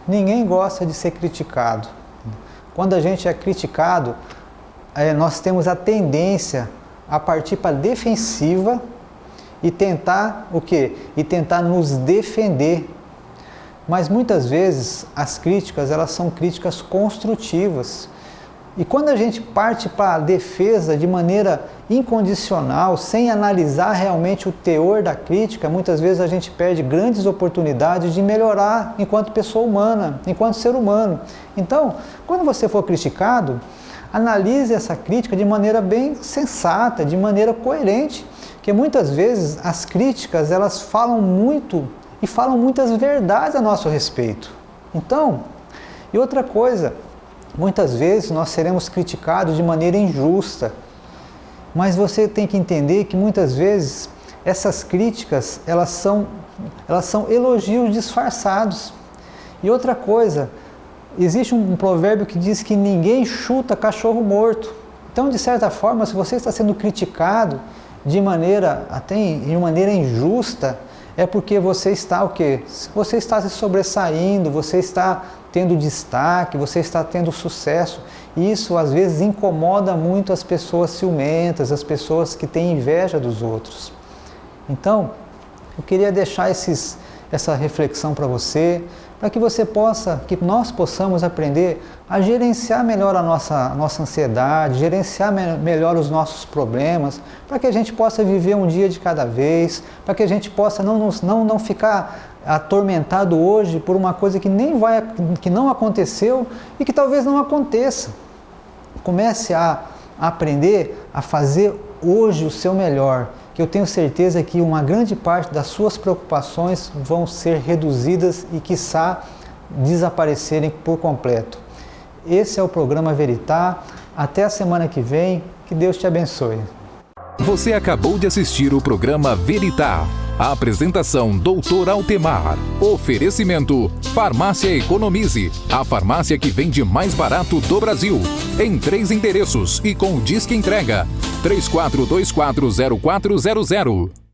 Ninguém gosta de ser criticado. Quando a gente é criticado, nós temos a tendência a partir para a defensiva e tentar o quê? E tentar nos defender. Mas muitas vezes as críticas, elas são críticas construtivas. E quando a gente parte para a defesa de maneira incondicional, sem analisar realmente o teor da crítica, muitas vezes a gente perde grandes oportunidades de melhorar enquanto pessoa humana, enquanto ser humano. Então, quando você for criticado, analise essa crítica de maneira bem sensata, de maneira coerente, porque muitas vezes as críticas, elas falam muito e falam muitas verdades a nosso respeito. Então, e outra coisa, muitas vezes nós seremos criticados de maneira injusta, mas você tem que entender que muitas vezes essas críticas, elas são elogios disfarçados. E outra coisa, existe um provérbio que diz que ninguém chuta cachorro morto. Então, de certa forma, se você está sendo criticado de maneira injusta, é porque você está o quê? Você está se sobressaindo, você está tendo destaque, você está tendo sucesso. E isso às vezes incomoda muito as pessoas ciumentas, as pessoas que têm inveja dos outros. Então, eu queria deixar essa reflexão para você, para que nós possamos aprender a gerenciar melhor a nossa ansiedade, gerenciar melhor os nossos problemas, para que a gente possa viver um dia de cada vez, para que a gente possa não ficar atormentado hoje por uma coisa que não aconteceu e que talvez não aconteça. Comece a aprender a fazer hoje o seu melhor, que eu tenho certeza que uma grande parte das suas preocupações vão ser reduzidas e, quiçá, desaparecerem por completo. Esse é o programa Veritá. Até a semana que vem. Que Deus te abençoe. Você acabou de assistir o programa Veritá. A apresentação Dr. Altemar. Oferecimento Farmácia Economize, a farmácia que vende mais barato do Brasil. Em 3 endereços e com Disque Entrega 34240400.